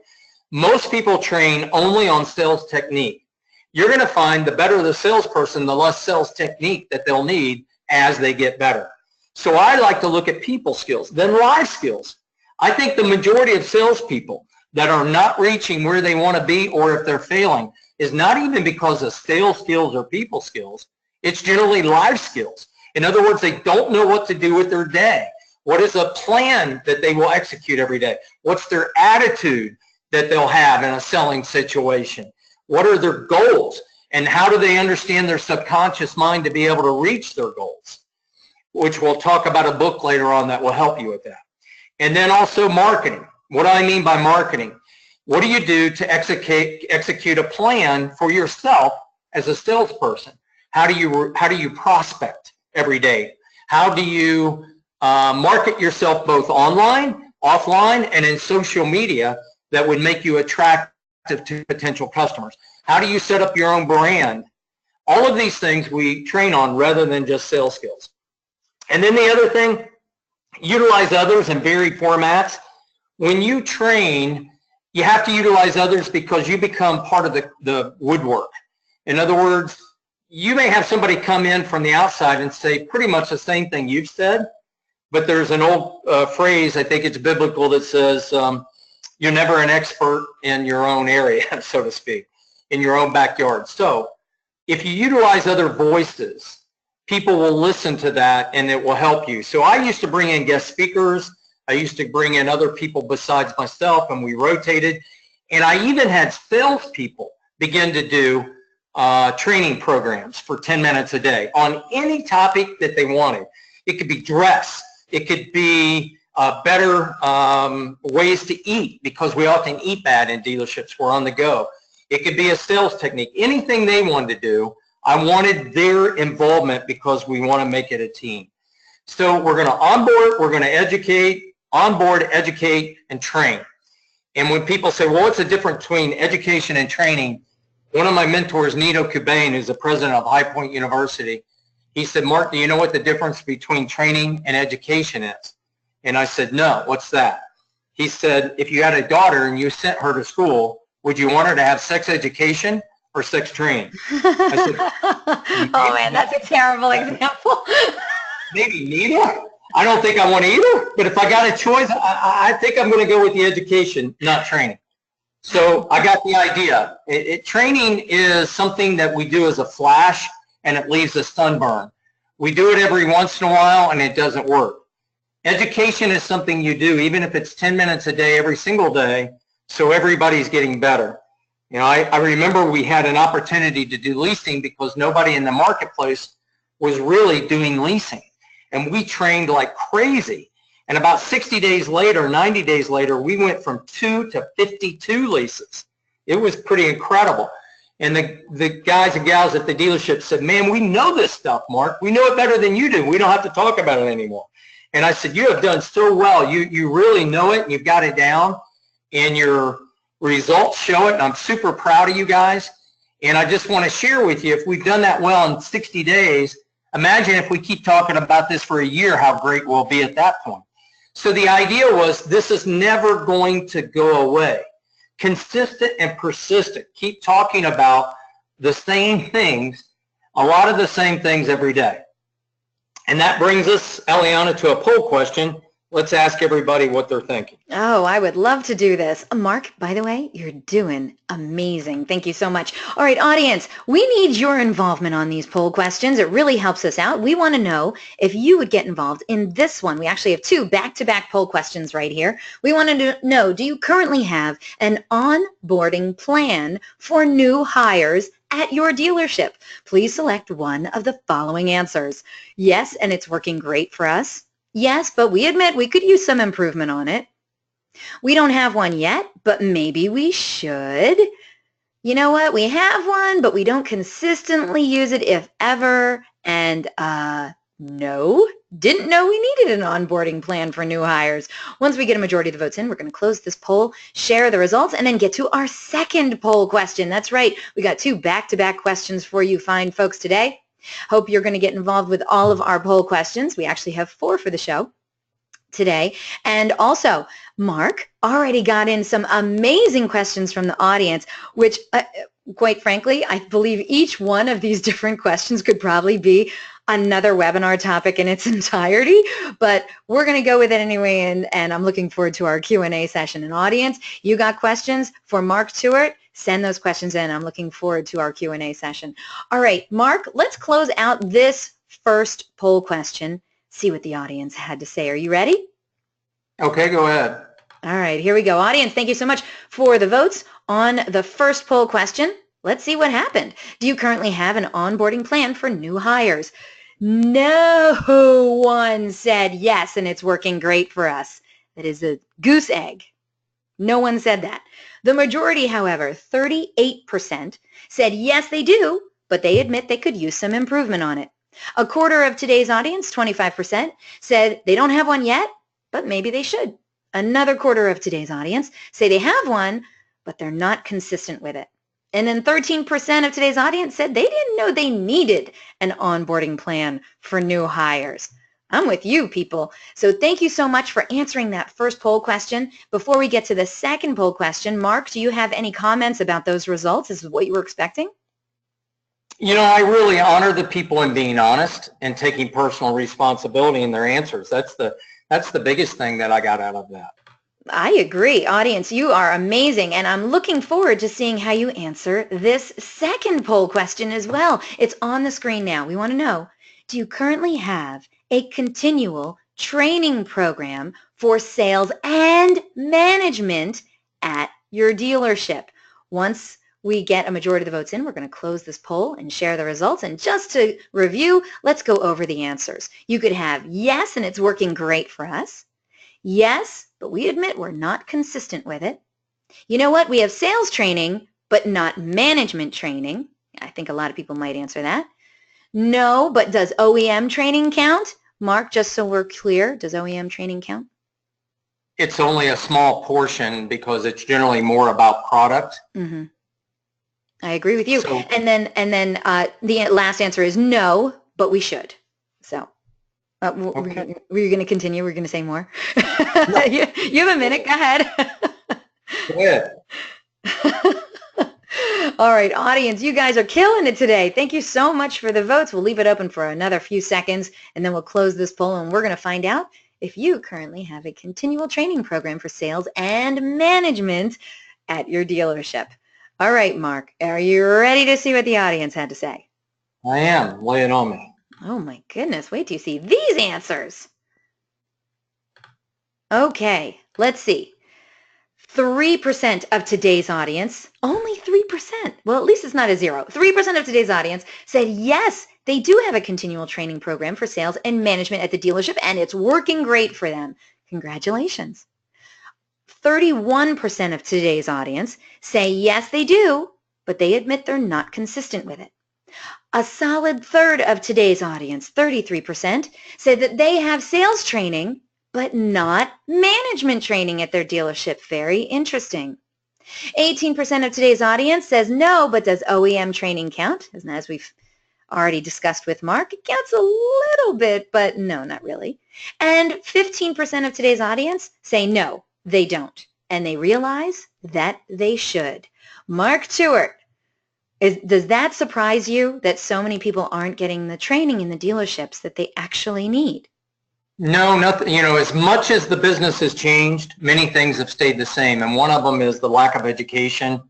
Most people train only on sales technique. You're going to find the better the salesperson, the less sales technique that they'll need as they get better. So I like to look at people skills, then life skills. I think the majority of salespeople that are not reaching where they want to be, or if they're failing, is not even because of sales skills or people skills. It's generally life skills. In other words, they don't know what to do with their day. What is a plan that they will execute every day? What's their attitude that they'll have in a selling situation? What are their goals? And how do they understand their subconscious mind to be able to reach their goals? Which we'll talk about a book later on that will help you with that. And then also marketing. What do I mean by marketing? What do you do to execute a plan for yourself as a salesperson? How do you prospect every day? How do you market yourself both online, offline, and in social media that would make you attractive to potential customers? How do you set up your own brand? All of these things we train on rather than just sales skills. And then the other thing, utilize others in varied formats. When you train, you have to utilize others because you become part of the woodwork. In other words, you may have somebody come in from the outside and say pretty much the same thing you've said, but there's an old phrase, I think it's biblical, that says you're never an expert in your own area, so to speak, in your own backyard. So if you utilize other voices, people will listen to that and it will help you. So I used to bring in guest speakers. I used to bring in other people besides myself, and we rotated. And I even had salespeople begin to do training programs for 10 minutes a day on any topic that they wanted. It could be dress. It could be better ways to eat, because we often eat bad in dealerships. We're on the go. It could be a sales technique. Anything they wanted to do, I wanted their involvement because we want to make it a team. So we're going to onboard, we're going to educate, onboard, educate, and train. And when people say, well, what's the difference between education and training? One of my mentors, Nito Kubain, who's the president of High Point University, he said, Mark, do you know what the difference between training and education is? And I said, no, what's that? He said, if you had a daughter and you sent her to school, would you want her to have sex education or sex training? I said, oh man, that's a terrible example. Maybe neither. I don't think I want either, but if I got a choice, I think I'm going to go with the education, not training. So I got the idea. Training is something that we do as a flash, and it leaves a sunburn. We do it every once in a while, and it doesn't work. Education is something you do, even if it's 10 minutes a day, every single day, so everybody's getting better. You know, I remember we had an opportunity to do leasing because nobody in the marketplace was really doing leasing. And we trained like crazy. And about 60 days later, 90 days later, we went from 2 to 52 leases. It was pretty incredible. And the guys and gals at the dealership said, man, we know this stuff, Mark. We know it better than you do. We don't have to talk about it anymore. And I said, you have done so well. You really know it, and you've got it down, and your results show it, and I'm super proud of you guys. And I just want to share with you, if we've done that well in 60 days, imagine if we keep talking about this for a year, how great we'll be at that point. So the idea was this is never going to go away. Consistent and persistent. Keep talking about the same things, a lot of the same things every day. And that brings us, Eliana, to a poll question. Let's ask everybody what they're thinking. Oh, I would love to do this. Mark, by the way, you're doing amazing. Thank you so much. All right, audience, we need your involvement on these poll questions. It really helps us out. We want to know if you would get involved in this one. We actually have 2 back-to-back poll questions right here. We want to know, do you currently have an onboarding plan for new hires at your dealership? Please select one of the following answers. Yes, and it's working great for us. Yes, but we admit we could use some improvement on it. We don't have one yet, but maybe we should. You know what? We have one, but we don't consistently use it, if ever. And no, didn't know we needed an onboarding plan for new hires. Once we get a majority of the votes in, we're going to close this poll, share the results, and then get to our second poll question. That's right. We got 2 back-to-back questions for you fine folks today. Hope you're going to get involved with all of our poll questions. We actually have 4 for the show today. And also, Mark already got in some amazing questions from the audience, which, quite frankly, I believe each one of these different questions could probably be another webinar topic in its entirety, but we're going to go with it anyway, and I'm looking forward to our Q&A session. And audience, you got questions for Mark Tewart? Send those questions in. I'm looking forward to our Q&A session. All right, Mark, let's close out this first poll question, see what the audience had to say. Are you ready? Okay, go ahead. All right, here we go. Audience, thank you so much for the votes on the first poll question. Let's see what happened. Do you currently have an onboarding plan for new hires? No one said yes, and it's working great for us. That is a goose egg. No one said that. The majority, however, 38%, said yes, they do, but they admit they could use some improvement on it. A quarter of today's audience, 25%, said they don't have one yet, but maybe they should. Another quarter of today's audience say they have one, but they're not consistent with it. And then 13% of today's audience said they didn't know they needed an onboarding plan for new hires. I'm with you, people. So thank you so much for answering that first poll question. Before we get to the second poll question, Mark, do you have any comments about those results? Is this what you were expecting? You know, I really honor the people in being honest and taking personal responsibility in their answers. That's the biggest thing that I got out of that. I agree. Audience, you are amazing, and I'm looking forward to seeing how you answer this second poll question as well. It's on the screen now. We want to know, do you currently have a continual training program for sales and management at your dealership? Once we get a majority of the votes in, we're going to close this poll and share the results. And just to review, let's go over the answers. You could have yes, and it's working great for us. Yes, but we admit we're not consistent with it. You know what? We have sales training, but not management training. I think a lot of people might answer that. No, but does OEM training count? Mark, just so we're clear, does OEM training count? It's only a small portion because it's generally more about product. Mm-hmm. I agree with you. So, and then the last answer is no, but we should. So. Okay. Were you going to continue? Were you going to say more? No. You have a minute. Go ahead. Go ahead. All right, audience, you guys are killing it today. Thank you so much for the votes. We'll leave it open for another few seconds, and then we'll close this poll, and we're going to find out if you currently have a continual training program for sales and management at your dealership. All right, Mark, are you ready to see what the audience had to say? I am. Lay it on me. Oh, my goodness. Wait till you see these answers. Okay, let's see. 3% of today's audience, only 3%, well, at least it's not a zero. 3% of today's audience said yes, they do have a continual training program for sales and management at the dealership, and it's working great for them. Congratulations. 31% of today's audience say yes, they do, but they admit they're not consistent with it. A solid third of today's audience, 33%, said that they have sales training, but not management training at their dealership. Very interesting. 18% of today's audience says no, but does OEM training count? As we've already discussed with Mark, it counts a little bit, but no, not really. And 15% of today's audience say no, they don't, and they realize that they should. Mark Tewart, does that surprise you that so many people aren't getting the training in the dealerships that they actually need? No, nothing. You know, as much as the business has changed, many things have stayed the same. And one of them is the lack of education.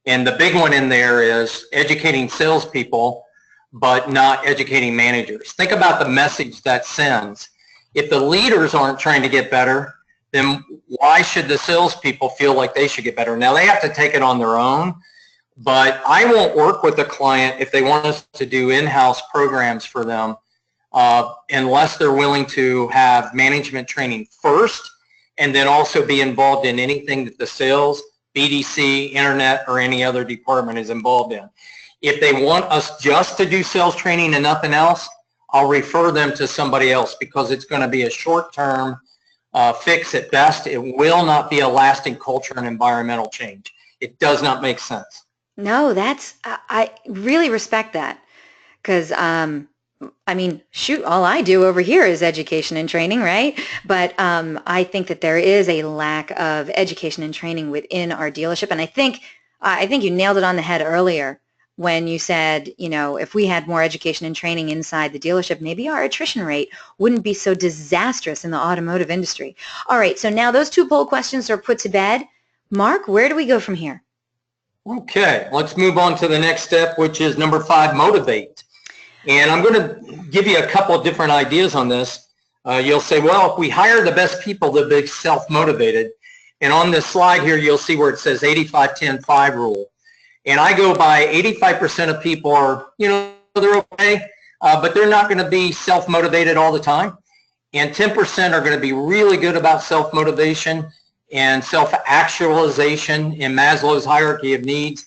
And the big one in there is educating salespeople, but not educating managers. Think about the message that sends. If the leaders aren't trying to get better, then why should the salespeople feel like they should get better? Now, they have to take it on their own, but I won't work with a client if they want us to do in-house programs for them unless they're willing to have management training first and then also be involved in anything that the sales, BDC, internet, or any other department is involved in. If they want us just to do sales training and nothing else, I'll refer them to somebody else because it's going to be a short-term fix at best. It will not be a lasting culture and environmental change. It does not make sense. No, I really respect that because, I mean, shoot, all I do over here is education and training, right? But I think that there is a lack of education and training within our dealership, and I think you nailed it on the head earlier when you said, you know, if we had more education and training inside the dealership, maybe our attrition rate wouldn't be so disastrous in the automotive industry. All right, so now those two poll questions are put to bed. Mark, where do we go from here? Okay, let's move on to the next step, which is number 5, motivate. And I'm going to give you a couple of different ideas on this. You'll say, well, if we hire the best people, they'll be self-motivated. And on this slide here, you'll see where it says 85-10-5 rule. And I go by 85% of people are, you know, they're okay, but they're not going to be self-motivated all the time. And 10% are going to be really good about self-motivation and self-actualization in Maslow's hierarchy of needs.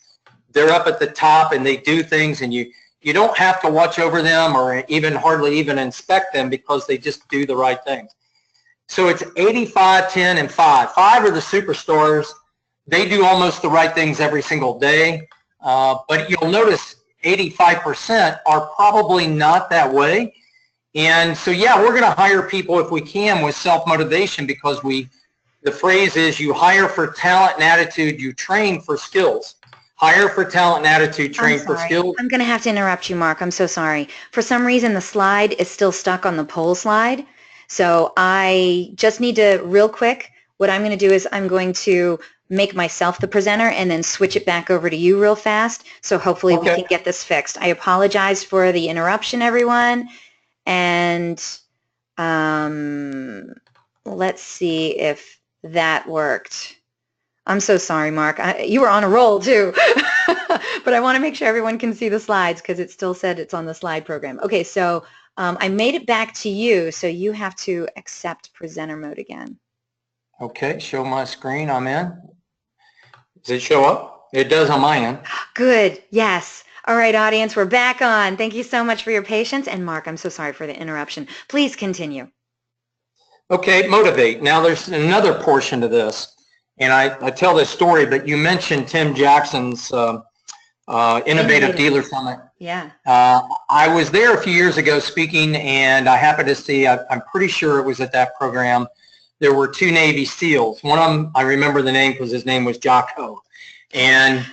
They're up at the top and they do things, and you don't have to watch over them or even hardly even inspect them because they just do the right things. So it's 85, 10, and 5. 5 are the superstars. They do almost the right things every single day. But you'll notice 85% are probably not that way. And so, yeah, we're going to hire people if we can with self-motivation because the phrase is you hire for talent and attitude, you train for skills. Hire for talent and attitude, train for skills. I'm going to have to interrupt you, Mark. I'm so sorry. For some reason, the slide is still stuck on the poll slide. So I just need to, real quick, what I'm going to do is I'm going to make myself the presenter and then switch it back over to you real fast. So hopefully we can get this fixed. I apologize for the interruption, everyone. And let's see if that worked. I'm so sorry, Mark. You were on a roll, too. But I want to make sure everyone can see the slides because it still said it's on the slide program. Okay, so I made it back to you, so you have to accept presenter mode again. Okay, show my screen. I'm in. Does it show up? It does on my end. Good, yes. All right, audience, we're back on. Thank you so much for your patience. And Mark, I'm so sorry for the interruption. Please continue. Okay, motivate. Now there's another portion to this. And I tell this story, but you mentioned Tim Jackson's Innovative Dealer Summit. Yeah. I was there a few years ago speaking, and I happened to see, I'm pretty sure it was at that program, there were 2 Navy SEALs. One of them, I remember the name because his name was Jocko. And,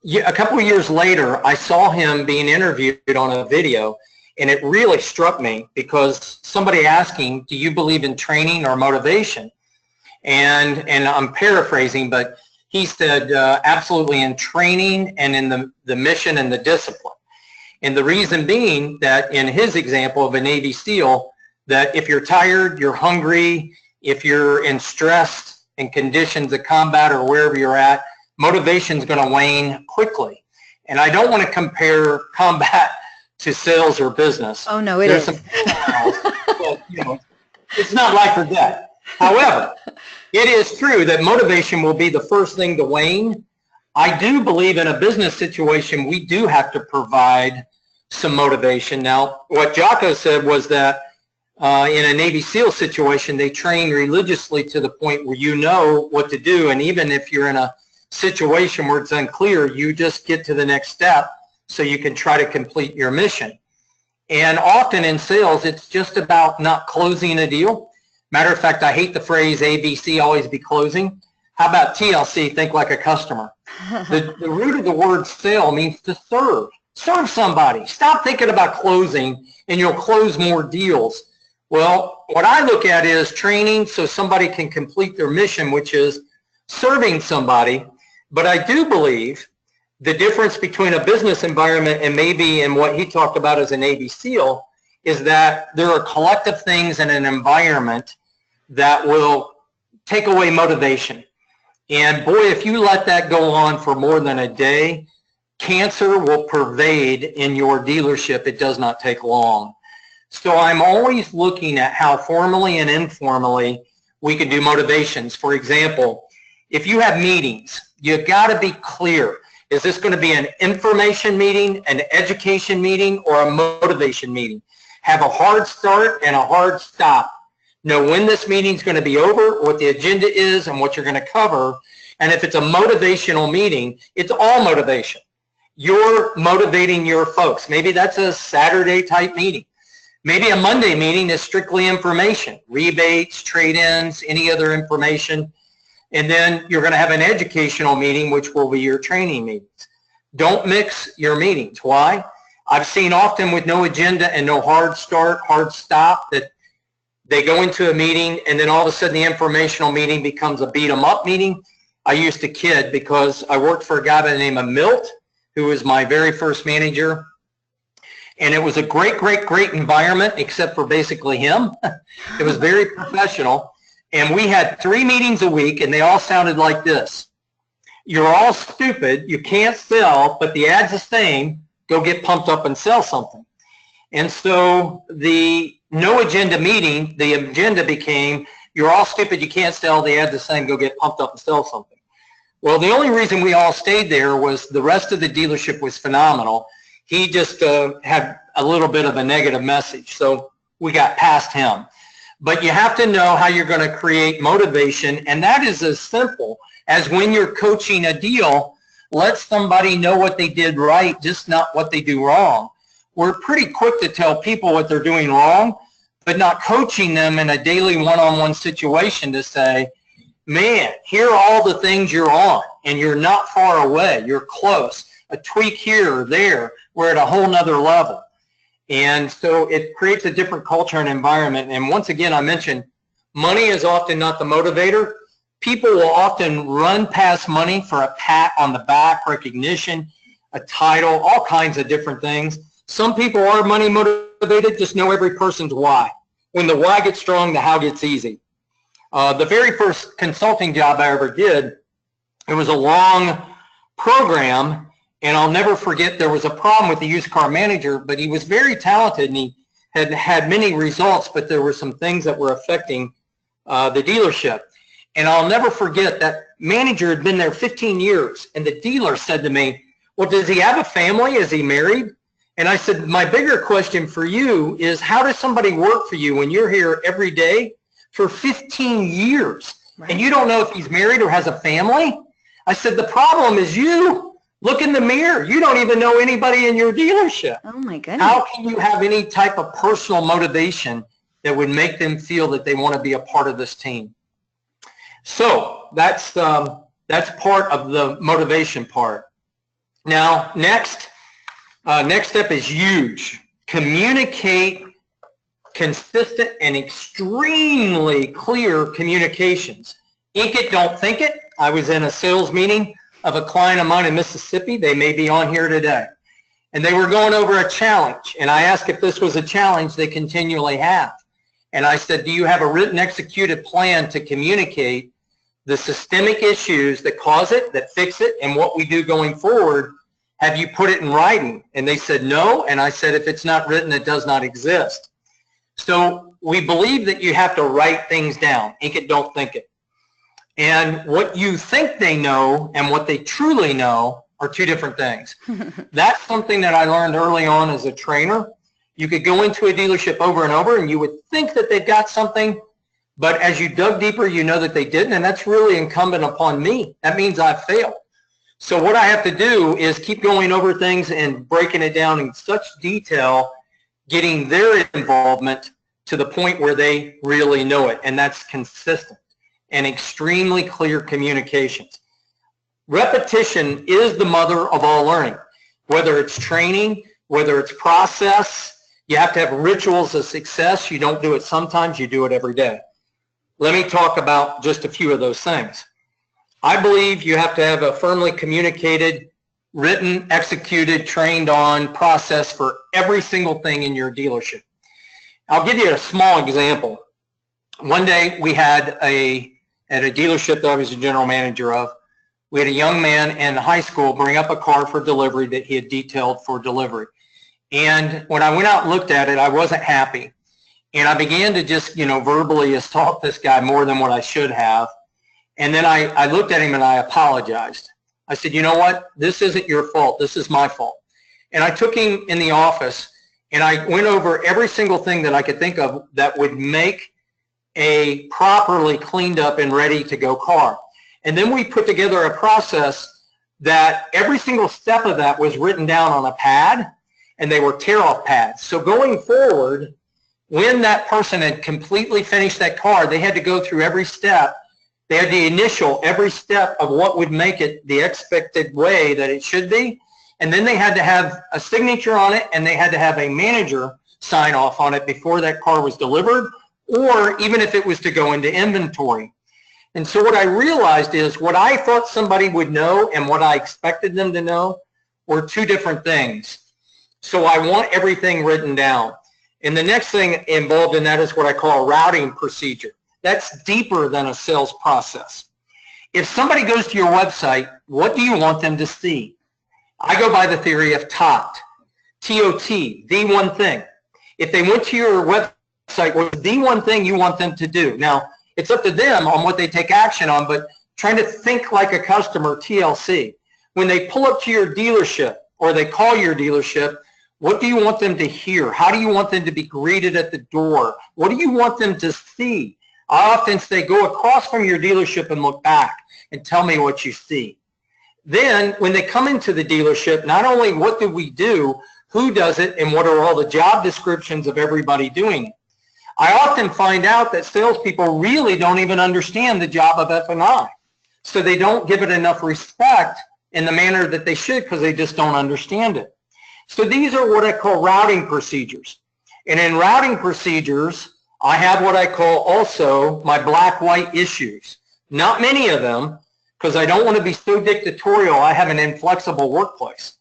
a couple of years later, I saw him being interviewed on a video, and it really struck me because somebody asking, do you believe in training or motivation? And I'm paraphrasing, but he said, absolutely in training and in the mission and the discipline. And the reason being that in his example of a Navy SEAL, that if you're tired, you're hungry, if you're in stress and conditions of combat or wherever you're at, motivation is going to wane quickly. And I don't want to compare combat to sales or business. Oh, no, it is. Some parallels, but, you know, it's not life or death. However, it is true that motivation will be the first thing to wane. I do believe in a business situation, we do have to provide some motivation. Now, what Jocko said was that in a Navy SEAL situation, they train religiously to the point where you know what to do. And even if you're in a situation where it's unclear, you just get to the next step so you can try to complete your mission. And often in sales, it's just about not closing a deal. Matter of fact, I hate the phrase ABC, always be closing. How about TLC, think like a customer? The root of the word sale means to serve. Serve somebody. Stop thinking about closing and you'll close more deals. Well, what I look at is training so somebody can complete their mission, which is serving somebody. But I do believe the difference between a business environment and maybe in what he talked about as a Navy SEAL is that there are collective things in an environment that will take away motivation. And boy, if you let that go on for more than a day, cancer will pervade in your dealership. It does not take long. So I'm always looking at how formally and informally we can do motivations. For example, if you have meetings, you've got to be clear. Is this going to be an information meeting, an education meeting, or a motivation meeting? Have a hard start and a hard stop. Know when this meeting is going to be over, what the agenda is, and what you're going to cover. And if it's a motivational meeting, it's all motivation. You're motivating your folks. Maybe that's a Saturday type meeting. Maybe a Monday meeting is strictly information, rebates, trade-ins, any other information. And then you're going to have an educational meeting, which will be your training meetings. Don't mix your meetings. Why? I've seen often with no agenda and no hard start, hard stop, that they go into a meeting and then all of a sudden the informational meeting becomes a beat 'em up meeting. I used to kid because I worked for a guy by the name of Milt, who was my very first manager. And it was a great, great, great environment except for basically him. It was very professional. And we had 3 meetings a week and they all sounded like this. You're all stupid, you can't sell, but the ad's the same. Go get pumped up and sell something. And so the no agenda meeting, the agenda became, you're all stupid, you can't sell, the ad's the same, go get pumped up and sell something. Well, the only reason we all stayed there was the rest of the dealership was phenomenal. He just had a little bit of a negative message, so we got past him. But you have to know how you're going to create motivation, and that is as simple as when you're coaching a deal, let somebody know what they did right, just not what they do wrong. We're pretty quick to tell people what they're doing wrong, but not coaching them in a daily one-on-one situation to say, man, here are all the things you're on, and you're not far away, you're close. A tweak here or there, we're at a whole nother level. And so it creates a different culture and environment. And once again, I mentioned money is often not the motivator. People will often run past money for a pat on the back, recognition, a title, all kinds of different things. Some people are money motivated, just know every person's why. When the why gets strong, the how gets easy. The very first consulting job I ever did, it was a long program. And I'll never forget, there was a problem with the used car manager, but he was very talented and he had many results, but there were some things that were affecting the dealership. And I'll never forget, that manager had been there 15 years, and the dealer said to me, well, does he have a family? Is he married? And I said, my bigger question for you is, how does somebody work for you when you're here every day for 15 years? Right. And you don't know if he's married or has a family? I said, the problem is you. Look in the mirror. You don't even know anybody in your dealership. Oh my goodness. How can you have any type of personal motivation that would make them feel that they want to be a part of this team? So that's part of the motivation part. Now, next step is huge. Communicate consistent and extremely clear communications. Ink it, don't think it. I was in a sales meeting of a client of mine in Mississippi. They may be on here today. And they were going over a challenge. And I asked if this was a challenge they continually have. And I said, do you have a written executed plan to communicate the systemic issues that cause it, that fix it, and what we do going forward? Have you put it in writing? And they said no. And I said, if it's not written, it does not exist. So we believe that you have to write things down. Ink it, don't think it. And what you think they know and what they truly know are two different things. That's something that I learned early on as a trainer. You could go into a dealership over and over and you would think that they've got something, but as you dug deeper, you know that they didn't, and that's really incumbent upon me. That means I've failed. So what I have to do is keep going over things and breaking it down in such detail, getting their involvement to the point where they really know it, and that's consistent and extremely clear communications. Repetition is the mother of all learning, whether it's training, whether it's process. You have to have rituals of success. You don't do it sometimes, you do it every day. Let me talk about just a few of those things. I believe you have to have a firmly communicated, written, executed, trained on process for every single thing in your dealership. I'll give you a small example. One day we had at a dealership that I was the general manager of, we had a young man in high school bring up a car for delivery that he had detailed for delivery. And when I went out and looked at it, I wasn't happy. And I began to just, verbally assault this guy more than what I should have. And then I looked at him and I apologized. I said, you know what? This isn't your fault. This is my fault. And I took him in the office and I went over every single thing that I could think of that would make a properly cleaned up and ready to go car. And then we put together a process that every single step of that was written down on a pad, and they were tear-off pads. So going forward, when that person had completely finished that car, they had to go through every step. They had to initial every step of what would make it the expected way that it should be. And then they had to have a signature on it, and they had to have a manager sign off on it before that car was delivered, or even if it was to go into inventory. And so what I realized is what I thought somebody would know and what I expected them to know were two different things. So I want everything written down. And the next thing involved in that is what I call a routing procedure. That's deeper than a sales process. If somebody goes to your website, what do you want them to see? I go by the theory of TOT, T-O-T, the one thing. If they went to your website, what's the one thing you want them to do? Now, it's up to them on what they take action on, but trying to think like a customer, TLC. When they pull up to your dealership or they call your dealership, what do you want them to hear? How do you want them to be greeted at the door? What do you want them to see? I often say, go across from your dealership and look back and tell me what you see. Then when they come into the dealership, not only what do we do, who does it, and what are all the job descriptions of everybody doing it. I often find out that salespeople really don't even understand the job of F&I. So they don't give it enough respect in the manner that they should because they just don't understand it. So these are what I call routing procedures. And in routing procedures, I have what I call also my black-white issues. Not many of them, because I don't want to be so dictatorial. I have an inflexible workplace.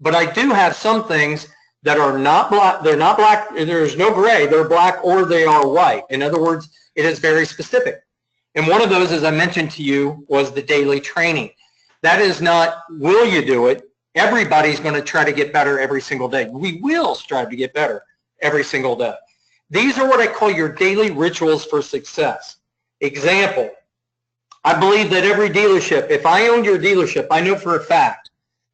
But I do have some things that are not black. They're not black. There's no gray. They're black or they are white. In other words, it is very specific. And one of those, as I mentioned to you, was the daily training. That is not, will you do it? Everybody's going to try to get better every single day. We will strive to get better every single day. These are what I call your daily rituals for success. Example, I believe that every dealership, if I owned your dealership, I know for a fact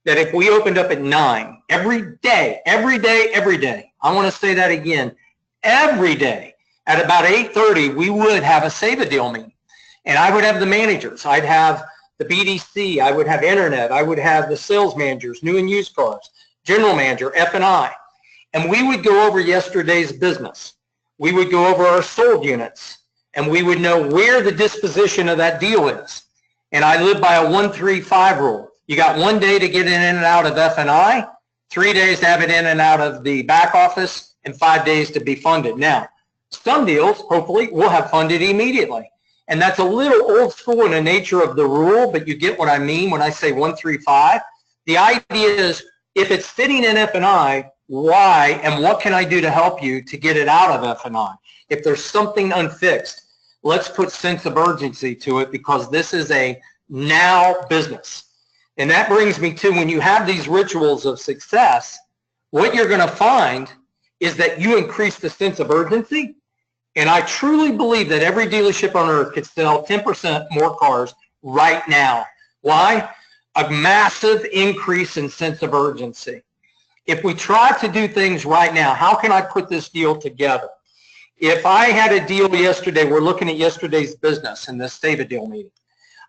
that if we opened up at 9, every day, I want to say that again, every day, at about 8:30, we would have a Save a Deal meeting. And I would have the managers. I'd have the BDC. I would have internet. I would have the sales managers, new and used cars, general manager, F&I. And we would go over yesterday's business. We would go over our sold units. And we would know where the disposition of that deal is. And I live by a 1-3-5 rule. You got 1 day to get in and out of F&I, 3 days to have it in and out of the back office, and 5 days to be funded. Now, some deals, hopefully, will have funded immediately. And that's a little old school in the nature of the rule, but you get what I mean when I say 135. The idea is, if it's sitting in F&I, why and what can I do to help you to get it out of F&I? If there's something unfixed, let's put sense of urgency to it, because this is a now business. And that brings me to, when you have these rituals of success, what you're going to find is that you increase the sense of urgency. And I truly believe that every dealership on earth could sell 10% more cars right now. Why? A massive increase in sense of urgency. If we try to do things right now, how can I put this deal together? If I had a deal yesterday, we're looking at yesterday's business in this Save a Deal meeting.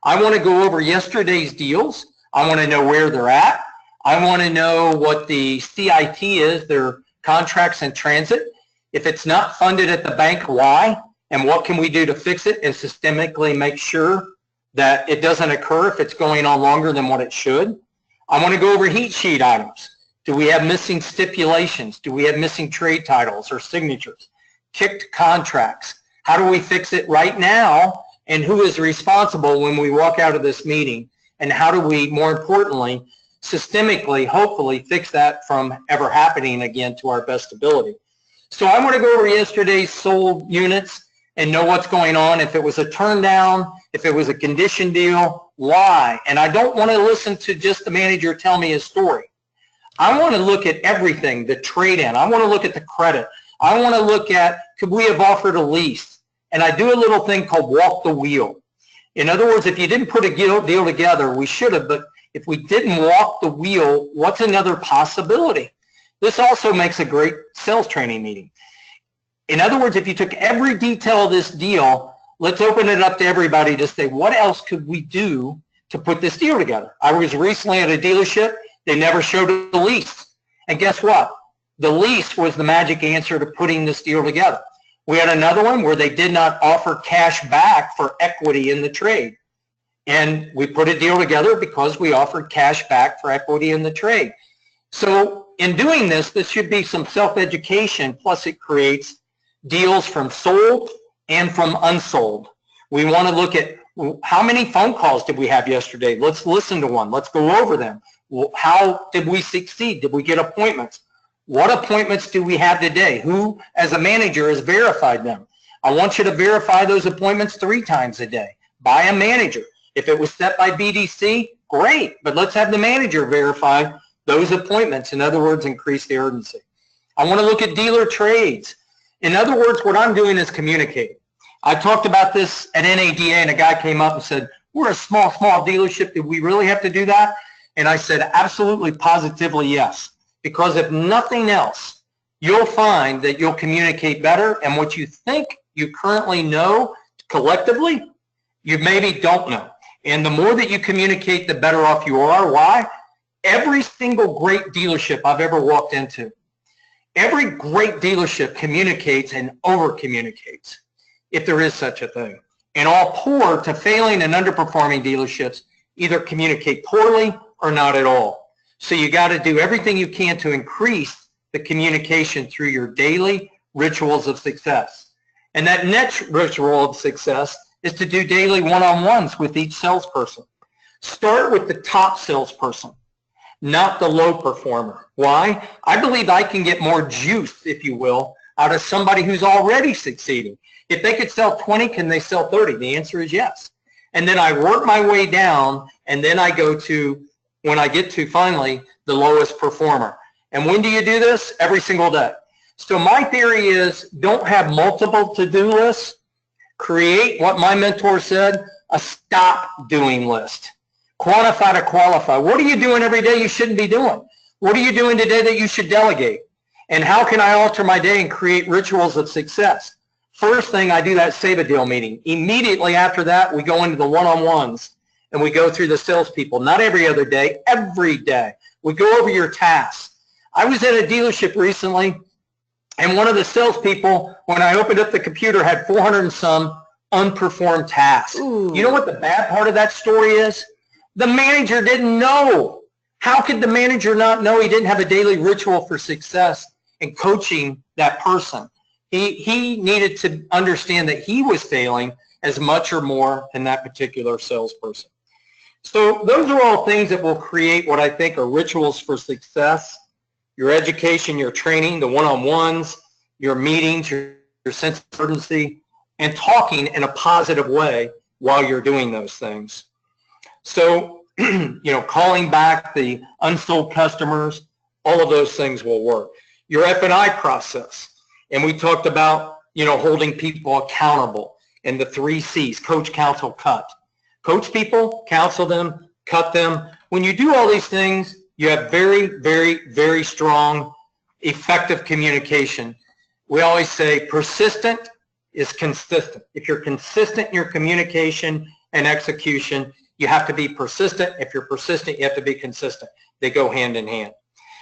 I want to go over yesterday's deals. I want to know where they're at. I want to know what the CIT is, their contracts in transit. If it's not funded at the bank, why? And what can we do to fix it and systemically make sure that it doesn't occur if it's going on longer than what it should? I want to go over heat sheet items. Do we have missing stipulations? Do we have missing trade titles or signatures? Kicked contracts. How do we fix it right now? And who is responsible when we walk out of this meeting? And how do we, more importantly, systemically, hopefully, fix that from ever happening again to our best ability? So I want to go over yesterday's sold units and know what's going on. If it was a turn down, if it was a condition deal, why? And I don't want to listen to just the manager tell me his story. I want to look at everything, the trade-in. I want to look at the credit. I want to look at, could we have offered a lease? And I do a little thing called walk the wheel. In other words, if you didn't put a deal together, we should have, but if we didn't walk the wheel, what's another possibility? This also makes a great sales training meeting. In other words, if you took every detail of this deal, let's open it up to everybody to say, what else could we do to put this deal together? I was recently at a dealership. They never showed a lease. And guess what? The lease was the magic answer to putting this deal together. We had another one where they did not offer cash back for equity in the trade. And we put a deal together because we offered cash back for equity in the trade. So in doing this, this should be some self-education, plus it creates deals from sold and from unsold. We want to look at how many phone calls did we have yesterday? Let's listen to one. Let's go over them. How did we succeed? Did we get appointments? What appointments do we have today? Who, as a manager, has verified them? I want you to verify those appointments 3 times a day by a manager. If it was set by BDC, great, but let's have the manager verify those appointments. In other words, increase the urgency. I want to look at dealer trades. In other words, what I'm doing is communicating. I talked about this at NADA, and a guy came up and said, we're a small dealership. Do we really have to do that? And I said, absolutely, positively, yes. Because if nothing else, you'll find that you'll communicate better, and what you think you currently know collectively, you maybe don't know. And the more that you communicate, the better off you are. Why? Every single great dealership I've ever walked into, every great dealership communicates and over-communicates, if there is such a thing. And all poor to failing and underperforming dealerships either communicate poorly or not at all. So you got to do everything you can to increase the communication through your daily rituals of success. And that next ritual of success is to do daily one-on-ones with each salesperson. Start with the top salesperson, not the low performer. Why? I believe I can get more juice, if you will, out of somebody who's already succeeding. If they could sell 20, can they sell 30? The answer is yes. And then I work my way down, and then I go to, when I get to finally, the lowest performer. And when do you do this? Every single day. So my theory is, don't have multiple to-do lists. Create what my mentor said, a stop doing list. Quantify to qualify. What are you doing every day you shouldn't be doing? What are you doing today that you should delegate? And how can I alter my day and create rituals of success? First thing, I do that Save a Deal meeting. Immediately after that, we go into the one-on-ones and we go through the salespeople. Not every other day, every day. We go over your tasks. I was at a dealership recently, and one of the salespeople, when I opened up the computer, had 400 and some unperformed tasks. Ooh. You know what the bad part of that story is? The manager didn't know. How could the manager not know he didn't have a daily ritual for success in coaching that person? He needed to understand that he was failing as much or more than that particular salesperson. So those are all things that will create what I think are rituals for success. Your education, your training, the one-on-ones, your meetings, your sense of urgency, and talking in a positive way while you're doing those things. So, calling back the unsold customers, all of those things will work. Your F&I process, and we talked about, holding people accountable and the 3 C's, coach, counsel, cut. Coach people, counsel them, cut them. When you do all these things, you have very, very, very strong, effective communication. We always say persistent is consistent. If you're consistent in your communication and execution, you have to be persistent. If you're persistent, you have to be consistent. They go hand in hand.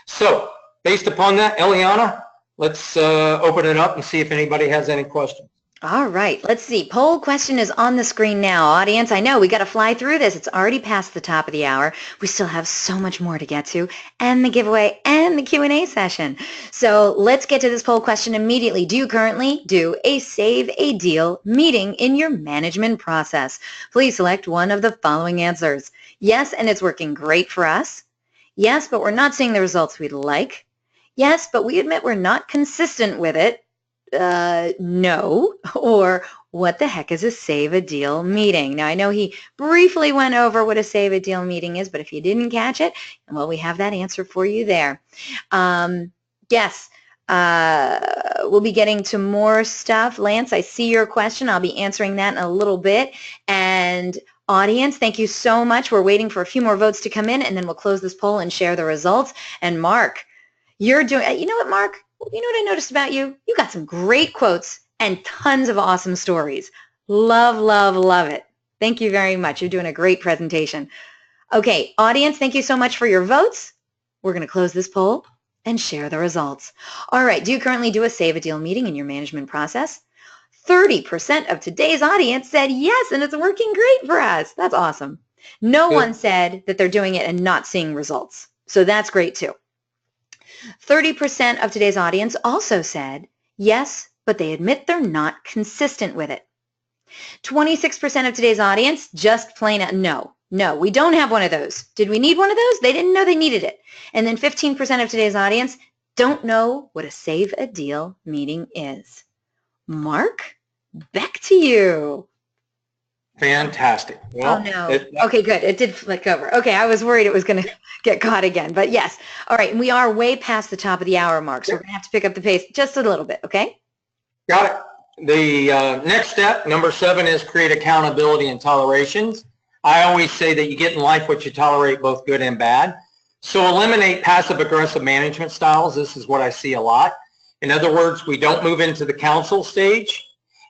So based upon that, Eliana, let's open it up and see if anybody has any questions. All right, let's see. Poll question is on the screen now. Audience, I know we got to fly through this. It's already past the top of the hour. We still have so much more to get to, and the giveaway and the Q&A session. So let's get to this poll question immediately. Do you currently do a save a deal meeting in your management process? Please select one of the following answers. Yes, and it's working great for us. Yes, but we're not seeing the results we'd like. Yes, but we admit we're not consistent with it. No, or what the heck is a save a deal meeting? Now, I know he briefly went over what a save a deal meeting is, but if you didn't catch it, well, we have that answer for you there. Yes, we'll be getting to more stuff. Lance, I see your question. I'll be answering that in a little bit. And audience, thank you so much. We're waiting for a few more votes to come in, and then we'll close this poll and share the results. And Mark, you're doing, you know what, Mark? You know what I noticed about you? You got some great quotes and tons of awesome stories. Love, love, love it. Thank you very much. You're doing a great presentation. Okay, audience, thank you so much for your votes. We're going to close this poll and share the results. All right, do you currently do a save a deal meeting in your management process? 30% of today's audience said yes, and it's working great for us. That's awesome. No one said that they're doing it and not seeing results. So that's great too. 30% of today's audience also said yes, but they admit they're not consistent with it. 26% of today's audience just plain out no. No, we don't have one of those. Did we need one of those? They didn't know they needed it. And then 15% of today's audience don't know what a save a deal meeting is. Mark, back to you. Fantastic. Well, oh, no. Okay, good. It did flick over. Okay, I was worried it was going to get caught again. But yes. All right, and we are way past the top of the hour mark, so we're going to have to pick up the pace just a little bit, okay? Got it. The next step, number 7, is create accountability and tolerations. I always say that you get in life what you tolerate, both good and bad. So eliminate passive-aggressive management styles. This is what I see a lot. In other words, we don't move into the counsel stage,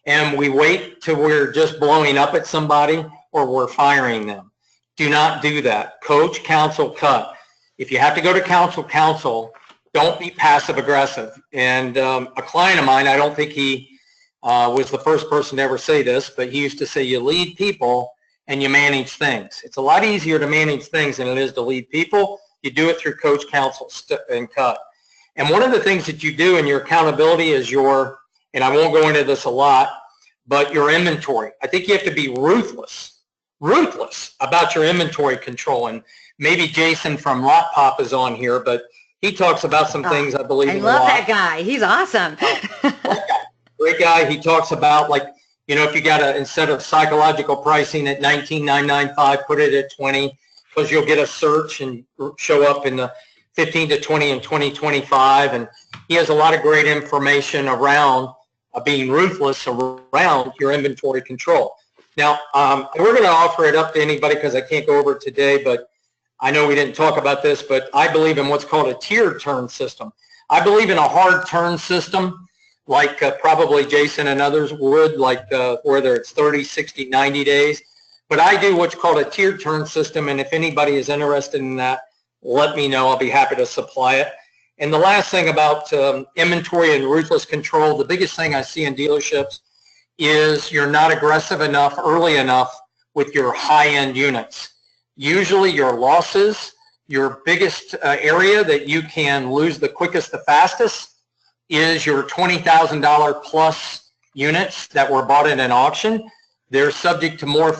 and we wait till we're just blowing up at somebody or we're firing them. Do not do that. Coach, counsel, cut. If you have to go to counsel, counsel. Don't be passive aggressive. And a client of mine, I don't think he was the first person to ever say this, but he used to say you lead people and you manage things. It's a lot easier to manage things than it is to lead people. You do it through coach, counsel, and cut. And one of the things that you do in your accountability is your, and I won't go into this a lot, but your inventory. I think you have to be ruthless about your inventory control. And maybe Jason from Lot Pop is on here, but he talks about some things I believe in a lot. I love that guy. He's awesome. Great guy. He talks about, like, you know, if you got to, instead of psychological pricing at $19,995, put it at $20, because you'll get a search and show up in the 15 to 20 and 2025. And he has a lot of great information around being ruthless around your inventory control. Now, we're going to offer it up to anybody because I can't go over it today, but I know we didn't talk about this, but I believe in what's called a tiered turn system. I believe in a hard turn system, like probably Jason and others would, like whether it's 30, 60, 90 days. But I do what's called a tiered turn system, and if anybody is interested in that, let me know. I'll be happy to supply it. And the last thing about inventory and ruthless control, the biggest thing I see in dealerships is you're not aggressive enough early enough with your high-end units. Usually your losses, your biggest area that you can lose the quickest, the fastest, is your $20,000 plus units that were bought in an auction. They're subject to more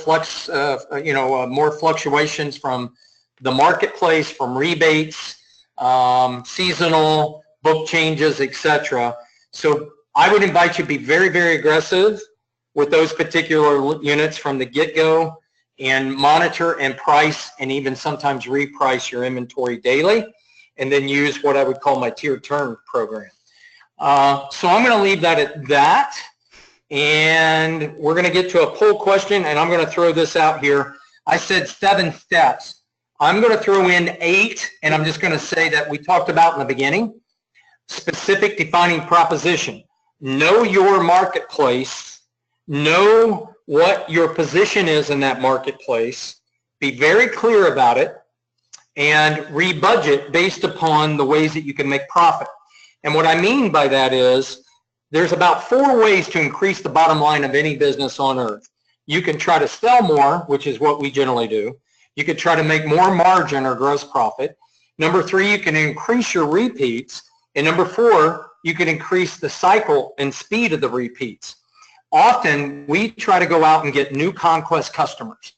more fluctuations from the marketplace, from rebates, seasonal, book changes, etc. So I would invite you to be very, very aggressive with those particular units from the get-go, and monitor and price and even sometimes reprice your inventory daily, and then use what I would call my tiered turn program. So I'm going to leave that at that, and we're going to get to a poll question, and I'm going to throw this out here. I said 7 steps. I'm going to throw in 8, and I'm just going to say that we talked about in the beginning. Specific defining proposition. Know your marketplace. Know what your position is in that marketplace. Be very clear about it, and rebudget based upon the ways that you can make profit. And what I mean by that is there's about 4 ways to increase the bottom line of any business on earth. You can try to sell more, which is what we generally do. You could try to make more margin or gross profit. Number 3, you can increase your repeats. And number 4, you can increase the cycle and speed of the repeats. Often, we try to go out and get new conquest customers.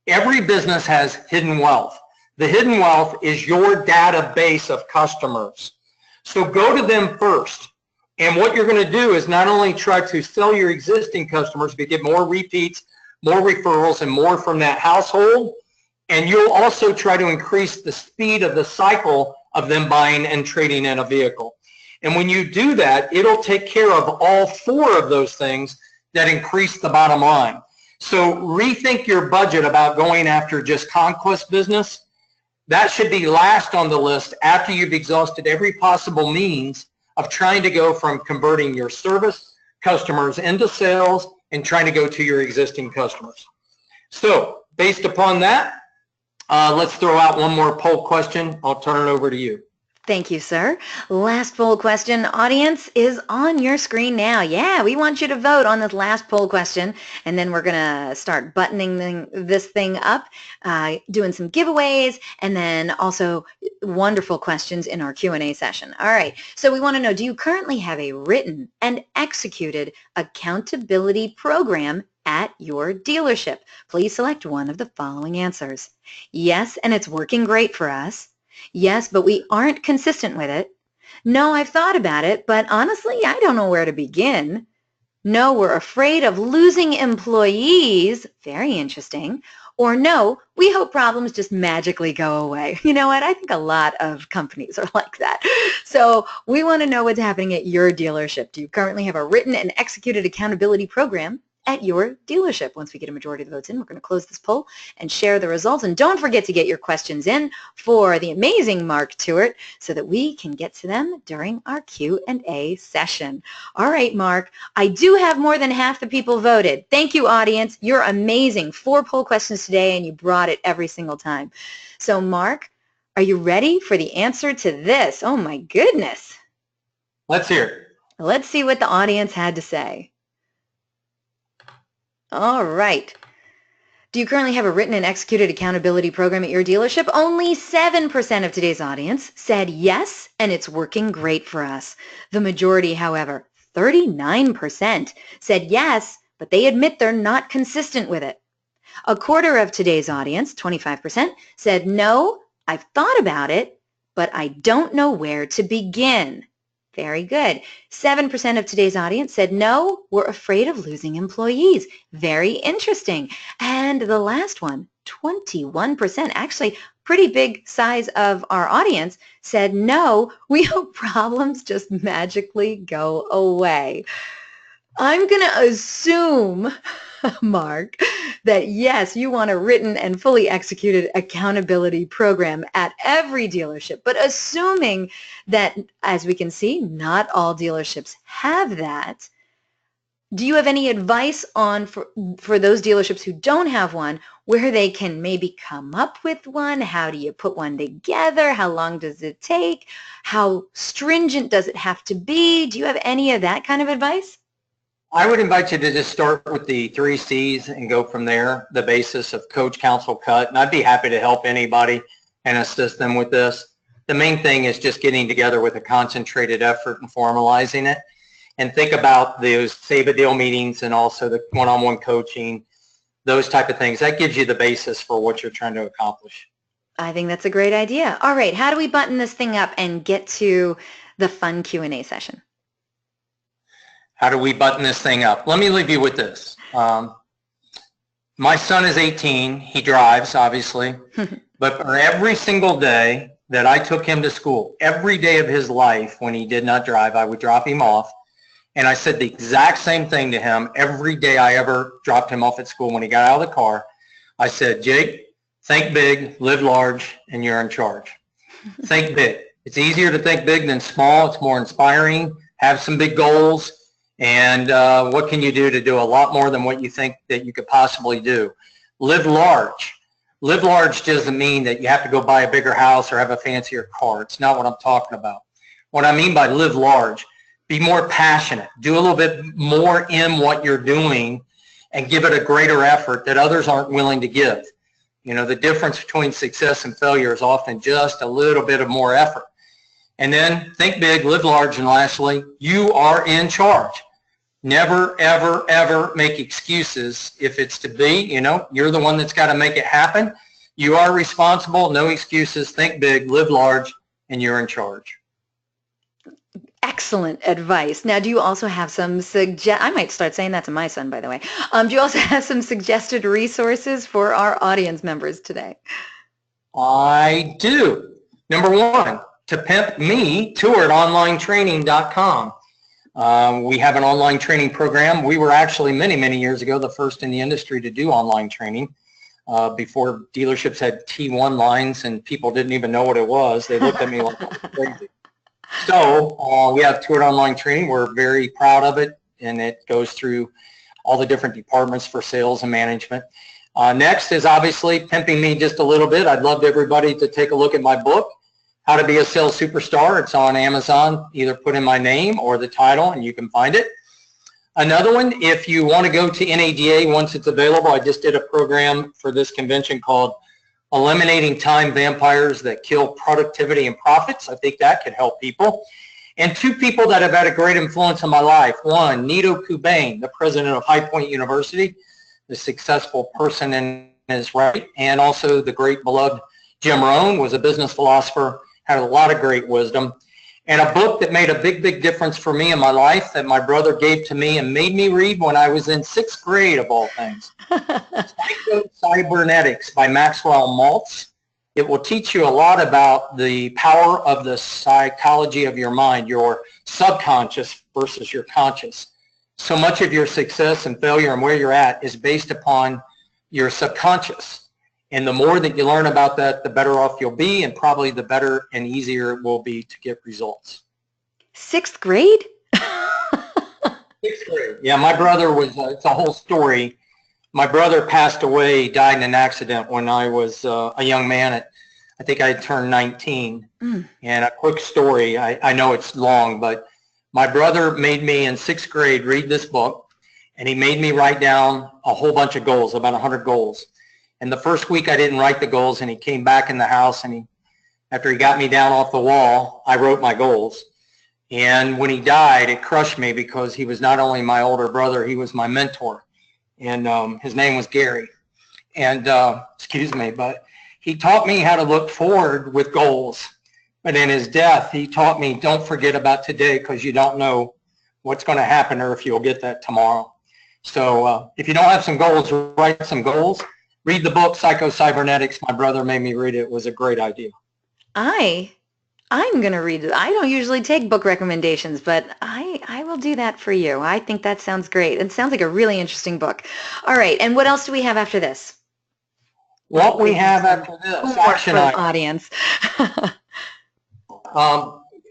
Every business has hidden wealth. The hidden wealth is your database of customers. So go to them first. And what you're going to do is not only try to sell your existing customers, but get more repeats, more referrals, and more from that household. And you'll also try to increase the speed of the cycle of them buying and trading in a vehicle. And when you do that, it'll take care of all 4 of those things that increase the bottom line. So rethink your budget about going after just conquest business. That should be last on the list after you've exhausted every possible means of trying to go from converting your service customers into sales and trying to go to your existing customers. So based upon that, let's throw out one more poll question. I'll turn it over to you. Thank you, sir. Last poll question, audience, is on your screen now. Yeah, we want you to vote on this last poll question, and then we're going to start buttoning this thing up, doing some giveaways, and then also wonderful questions in our Q&A session. All right, so we want to know, do you currently have a written and executed accountability program at your dealership? Please select one of the following answers. Yes, and it's working great for us. Yes, but we aren't consistent with it. No, I've thought about it, but honestly, I don't know where to begin. No, we're afraid of losing employees. Very interesting. Or no, we hope problems just magically go away. You know what? I think a lot of companies are like that. So we want to know what's happening at your dealership. Do you currently have a written and executed accountability program at your dealership? Once we get a majority of the votes in, we're going to close this poll and share the results. And don't forget to get your questions in for the amazing Mark Tewart so that we can get to them during our Q&A session. All right, Mark, I do have more than half the people voted. Thank you, audience. You're amazing. 4 poll questions today, and you brought it every single time. So, Mark, are you ready for the answer to this? Oh, my goodness. Let's hear it. Let's see what the audience had to say. All right. Do you currently have a written and executed accountability program at your dealership? Only 7% of today's audience said yes, and it's working great for us. The majority, however, 39%, said yes, but they admit they're not consistent with it. A quarter of today's audience, 25%, said no, I've thought about it, but I don't know where to begin. Very good. 7% of today's audience said, no, we're afraid of losing employees. Very interesting. And the last one, 21%, actually pretty big size of our audience, said, no, we hope problems just magically go away. I'm going to assume, Mark, that yes, you want a written and fully executed accountability program at every dealership, but assuming that, as we can see, not all dealerships have that, do you have any advice on for those dealerships who don't have one, where they can maybe come up with one? How do you put one together? How long does it take? How stringent does it have to be? Do you have any of that kind of advice? I would invite you to just start with the 3 C's and go from there, the basis of coach, counsel, cut. And I'd be happy to help anybody and assist them with this. The main thing is just getting together with a concentrated effort and formalizing it. And think about those save a deal meetings and also the one-on-one coaching, those type of things. That gives you the basis for what you're trying to accomplish. I think that's a great idea. All right, how do we button this thing up and get to the fun Q&A session? How do we button this thing up? Let me leave you with this. My son is 18. He drives, obviously. But for every single day that I took him to school, every day of his life when he did not drive, I would drop him off. And I said the exact same thing to him every day I ever dropped him off at school when he got out of the car. I said, Jake, think big, live large, and you're in charge. Think big. It's easier to think big than small. It's more inspiring. Have some big goals. And what can you do to do a lot more than what you think that you could possibly do? Live large. Live large doesn't mean that you have to go buy a bigger house or have a fancier car. It's not what I'm talking about. What I mean by live large, be more passionate. Do a little bit more in what you're doing and give it a greater effort that others aren't willing to give. You know, the difference between success and failure is often just a little bit of more effort. And then think big, live large, and lastly, you are in charge. Never, ever, ever make excuses. If it's to be, you know, you're the one that's got to make it happen. You are responsible, no excuses, think big, live large, and you're in charge. Excellent advice. Now, do you also have some I might start saying that to my son, by the way. Do you also have some suggested resources for our audience members today? I do. Number 1, to pimp me, Tewart, onlinetraining.com. We have an online training program. We were actually many, many years ago the first in the industry to do online training. Before dealerships had T1 lines and people didn't even know what it was. They looked at me like I was crazy. So we have Tewart Online Training. We're very proud of it, and it goes through all the different departments for sales and management. Next is obviously pimping me just a little bit. I'd love everybody to take a look at my book, How to Be a Sales Superstar. It's on Amazon. Either put in my name or the title, and you can find it. Another one, if you want to go to NADA once it's available, I just did a program for this convention called Eliminating Time Vampires That Kill Productivity and Profits. I think that could help people. And 2 people that have had a great influence in my life. 1, Nito Kubain, the president of High Point University, the successful person in his right, and also the great beloved Jim Rohn, was a business philosopher, had a lot of great wisdom. And a book that made a big, big difference for me in my life that my brother gave to me and made me read when I was in 6th grade, of all things. Cybernetics by Maxwell Maltz. It will teach you a lot about the power of the psychology of your mind, your subconscious versus your conscious. So much of your success and failure and where you're at is based upon your subconscious. And the more that you learn about that, the better off you'll be, and probably the better and easier it will be to get results. 6th grade? 6th grade. Yeah, my brother was, it's a whole story. My brother passed away, died in an accident when I was a young man. I think I had turned 19. And a quick story, I know it's long, but my brother made me in 6th grade read this book, and he made me write down a whole bunch of goals, about 100 goals. And the first week I didn't write the goals, and he came back in the house, and after he got me down off the wall, I wrote my goals. And when he died, it crushed me because he was not only my older brother, he was my mentor. And his name was Gary. And, excuse me, but he taught me how to look forward with goals. But in his death, he taught me, don't forget about today because you don't know what's going to happen or if you'll get that tomorrow. So if you don't have some goals, write some goals. Read the book, Psycho-Cybernetics. My brother made me read it. It was a great idea. I'm going to read it. I don't usually take book recommendations, but I will do that for you. I think that sounds great. It sounds like a really interesting book. All right. And what else do we have after this? What we have after this, action item. Audience.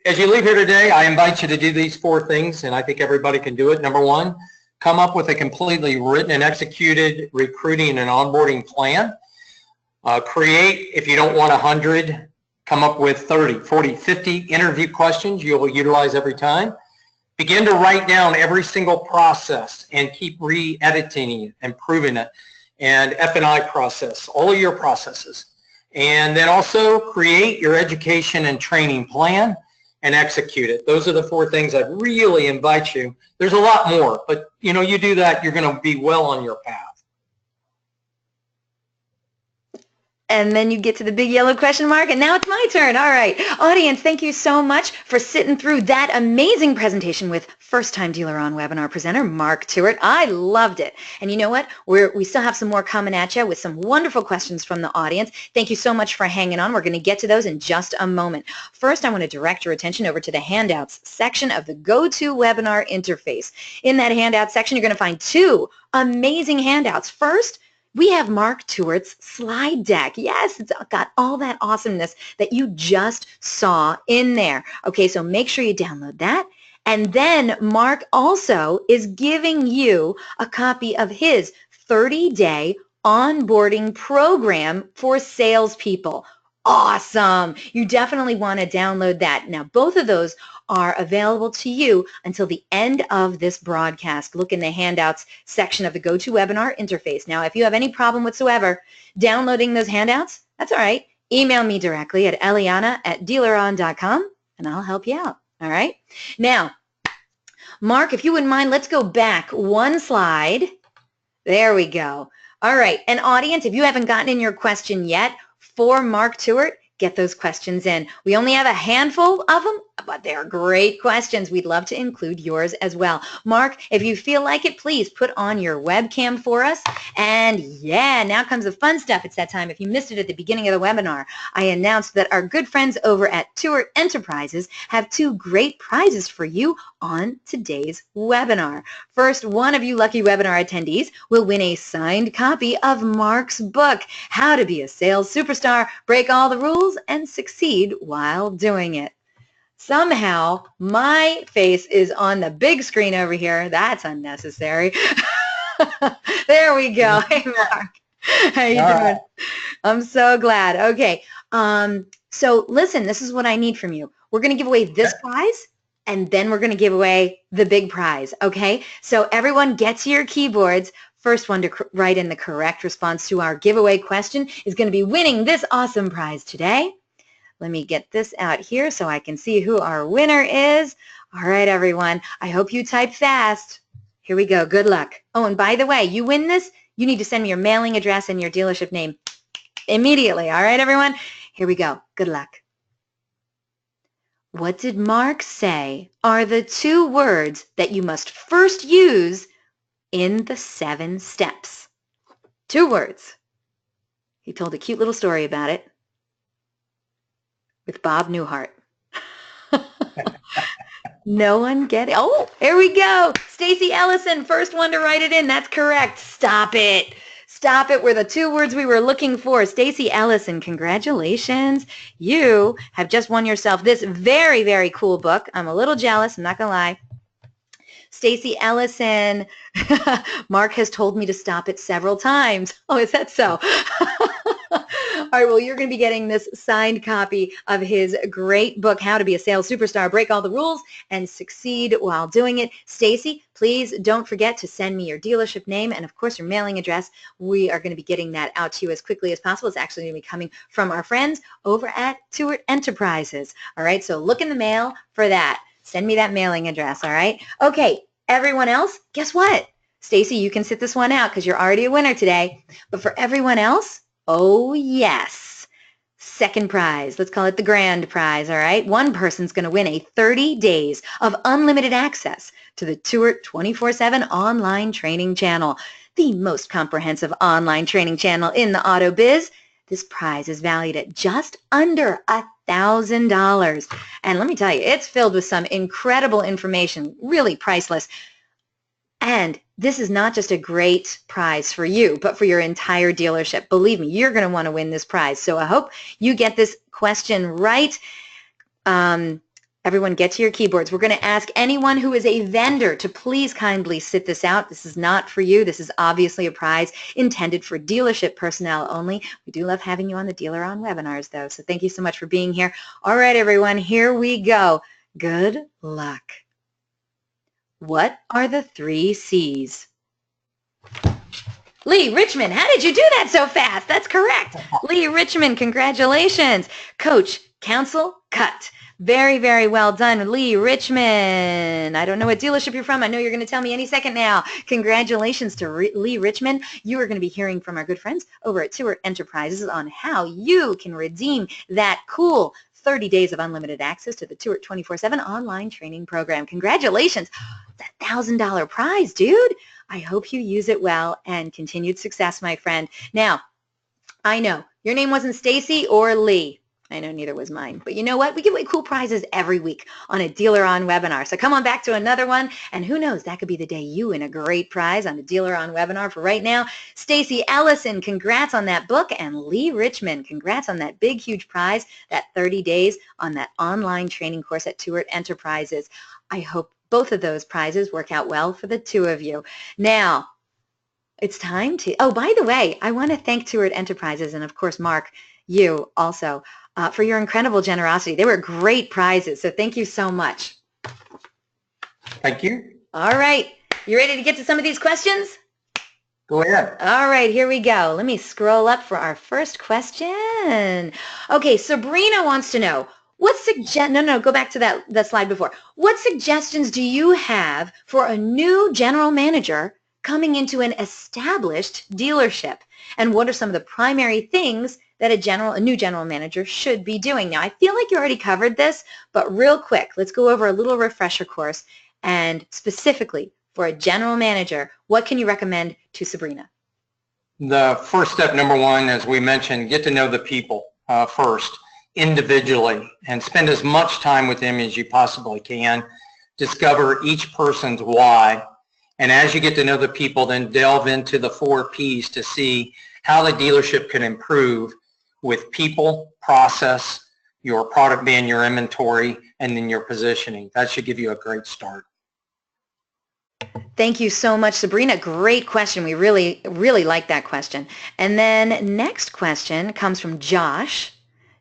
As you leave here today, I invite you to do these 4 things, and I think everybody can do it. Number 1, come up with a completely written and executed recruiting and onboarding plan. Create, if you don't want 100, come up with 30, 40, 50 interview questions you'll utilize every time. Begin to write down every single process and keep re-editing it, improving it, and F&I process, all of your processes. And then also create your education and training plan and execute it. Those are the 4 things I really invite you. There's a lot more, but you know, you do that, you're going to be well on your path. And then you get to the big yellow question mark, and now it's my turn. All right. Audience, thank you so much for sitting through that amazing presentation with first-time DealerOn webinar presenter, Mark Tewart. I loved it. And you know what? We still have some more coming at you with some wonderful questions from the audience. Thank you so much for hanging on. We're going to get to those in just a moment. First, I want to direct your attention over to the handouts section of the GoToWebinar interface. In that handout section, you're going to find 2 amazing handouts. First, we have Mark Tewart's slide deck. Yes, it's got all that awesomeness that you just saw in there. Okay, so make sure you download that. And then Mark also is giving you a copy of his 30-day onboarding program for salespeople. Awesome. You definitely want to download that. Now, both of those are available to you until the end of this broadcast. Look in the handouts section of the GoToWebinar interface. Now, if you have any problem whatsoever downloading those handouts, that's all right. Email me directly at eliana@dealeron.com and I'll help you out. All right. Now, Mark, if you wouldn't mind, let's go back 1 slide. There we go. All right. And audience, if you haven't gotten in your question yet for Mark Tewart, get those questions in. We only have a handful of them, but they're great questions. We'd love to include yours as well. Mark, if you feel like it, please put on your webcam for us. And yeah, now comes the fun stuff. It's that time. If you missed it at the beginning of the webinar, I announced that our good friends over at Tewart Enterprises have 2 great prizes for you on today's webinar. First, one of you lucky webinar attendees will win a signed copy of Mark's book, How to Be a Sales Superstar, Break All the Rules, and Succeed While Doing It. Somehow, my face is on the big screen over here. That's unnecessary. There we go. Hey, Mark. How you doing? I'm so glad. Okay. So listen, this is what I need from you. We're going to give away this prize, and then we're going to give away the big prize. Okay? So everyone get to your keyboards. First one to write in the correct response to our giveaway question is going to be winning this awesome prize today. Let me get this out here so I can see who our winner is. All right, everyone. I hope you type fast. Here we go. Good luck. Oh, and by the way, you win this, you need to send me your mailing address and your dealership name immediately. All right, everyone? Here we go. Good luck. What did Mark say are the 2 words that you must first use in the 7 steps? 2 words. He told a cute little story about it with Bob Newhart. No one get it. Oh, here we go. Stacy Ellison, first one to write it in. That's correct. Stop it. Stop it were the 2 words we were looking for. Stacy Ellison, congratulations. You have just won yourself this very, very cool book. I'm a little jealous. I'm not going to lie. Stacy Ellison, Mark has told me to stop it several times. Oh, is that so? All right, well, you're going to be getting this signed copy of his great book, How to Be a Sales Superstar, Break All the Rules, and Succeed While Doing It. Stacy, please don't forget to send me your dealership name and, of course, your mailing address. We are going to be getting that out to you as quickly as possible. It's actually going to be coming from our friends over at Tewart Enterprises. All right, so look in the mail for that. Send me that mailing address, all right? Okay, everyone else, guess what? Stacy, you can sit this one out because you're already a winner today. But for everyone else, oh, yes. Second prize. Let's call it the grand prize, all right? One person's going to win a 30 days of unlimited access to the Tewart 24/7 online training channel, the most comprehensive online training channel in the auto biz. This prize is valued at just under $1,000. And let me tell you, it's filled with some incredible information, really priceless. And this is not just a great prize for you, but for your entire dealership. Believe me, you're going to want to win this prize. So I hope you get this question right. Everyone get to your keyboards. We're going to ask anyone who is a vendor to please kindly sit this out. This is not for you. This is obviously a prize intended for dealership personnel only. We do love having you on the DealerOn webinars, though, so thank you so much for being here. All right, everyone, here we go. Good luck. What are the 3 C's? Lee Richmond, how did you do that so fast? That's correct. Lee Richmond, congratulations. Coach, counsel, cut. Very, very well done, Lee Richmond. I don't know what dealership you're from. I know you're going to tell me any second now. Congratulations to Lee Richmond. You are going to be hearing from our good friends over at Tewart Enterprises on how you can redeem that cool 30 days of unlimited access to the Tewart 24/7 online training program. Congratulations. It's a $1,000 prize, dude. I hope you use it well, and continued success, my friend. Now, I know your name wasn't Stacy or Lee. I know neither was mine. But you know what? We give away cool prizes every week on a DealerOn webinar. So come on back to another one. And who knows, that could be the day you win a great prize on a DealerOn webinar. For right now, Stacy Ellison, congrats on that book. And Lee Richmond, congrats on that big, huge prize, that 30 days on that online training course at Tewart Enterprises. I hope both of those prizes work out well for the two of you. Now, it's time to, oh, by the way, I want to thank Tewart Enterprises and, of course, Mark, you also, for your incredible generosity. They were great prizes, so thank you so much. Thank you. All right. You ready to get to some of these questions? Go ahead. All right, here we go. Let me scroll up for our first question. Okay, Sabrina wants to know, go back to that slide before. What suggestions do you have for a new general manager coming into an established dealership? And what are some of the primary things that a new general manager should be doing? Now, I feel like you already covered this, but real quick, let's go over a little refresher course. And specifically for a general manager, what can you recommend to Sabrina? The first step, number one, as we mentioned, get to know the people first, individually, and spend as much time with them as you possibly can. Discover each person's why. And as you get to know the people, then delve into the 4 Ps to see how the dealership can improve with people, process, your product being your inventory, and then your positioning. That should give you a great start. Thank you so much, Sabrina. Great question. We really, really like that question. And then next question comes from Josh.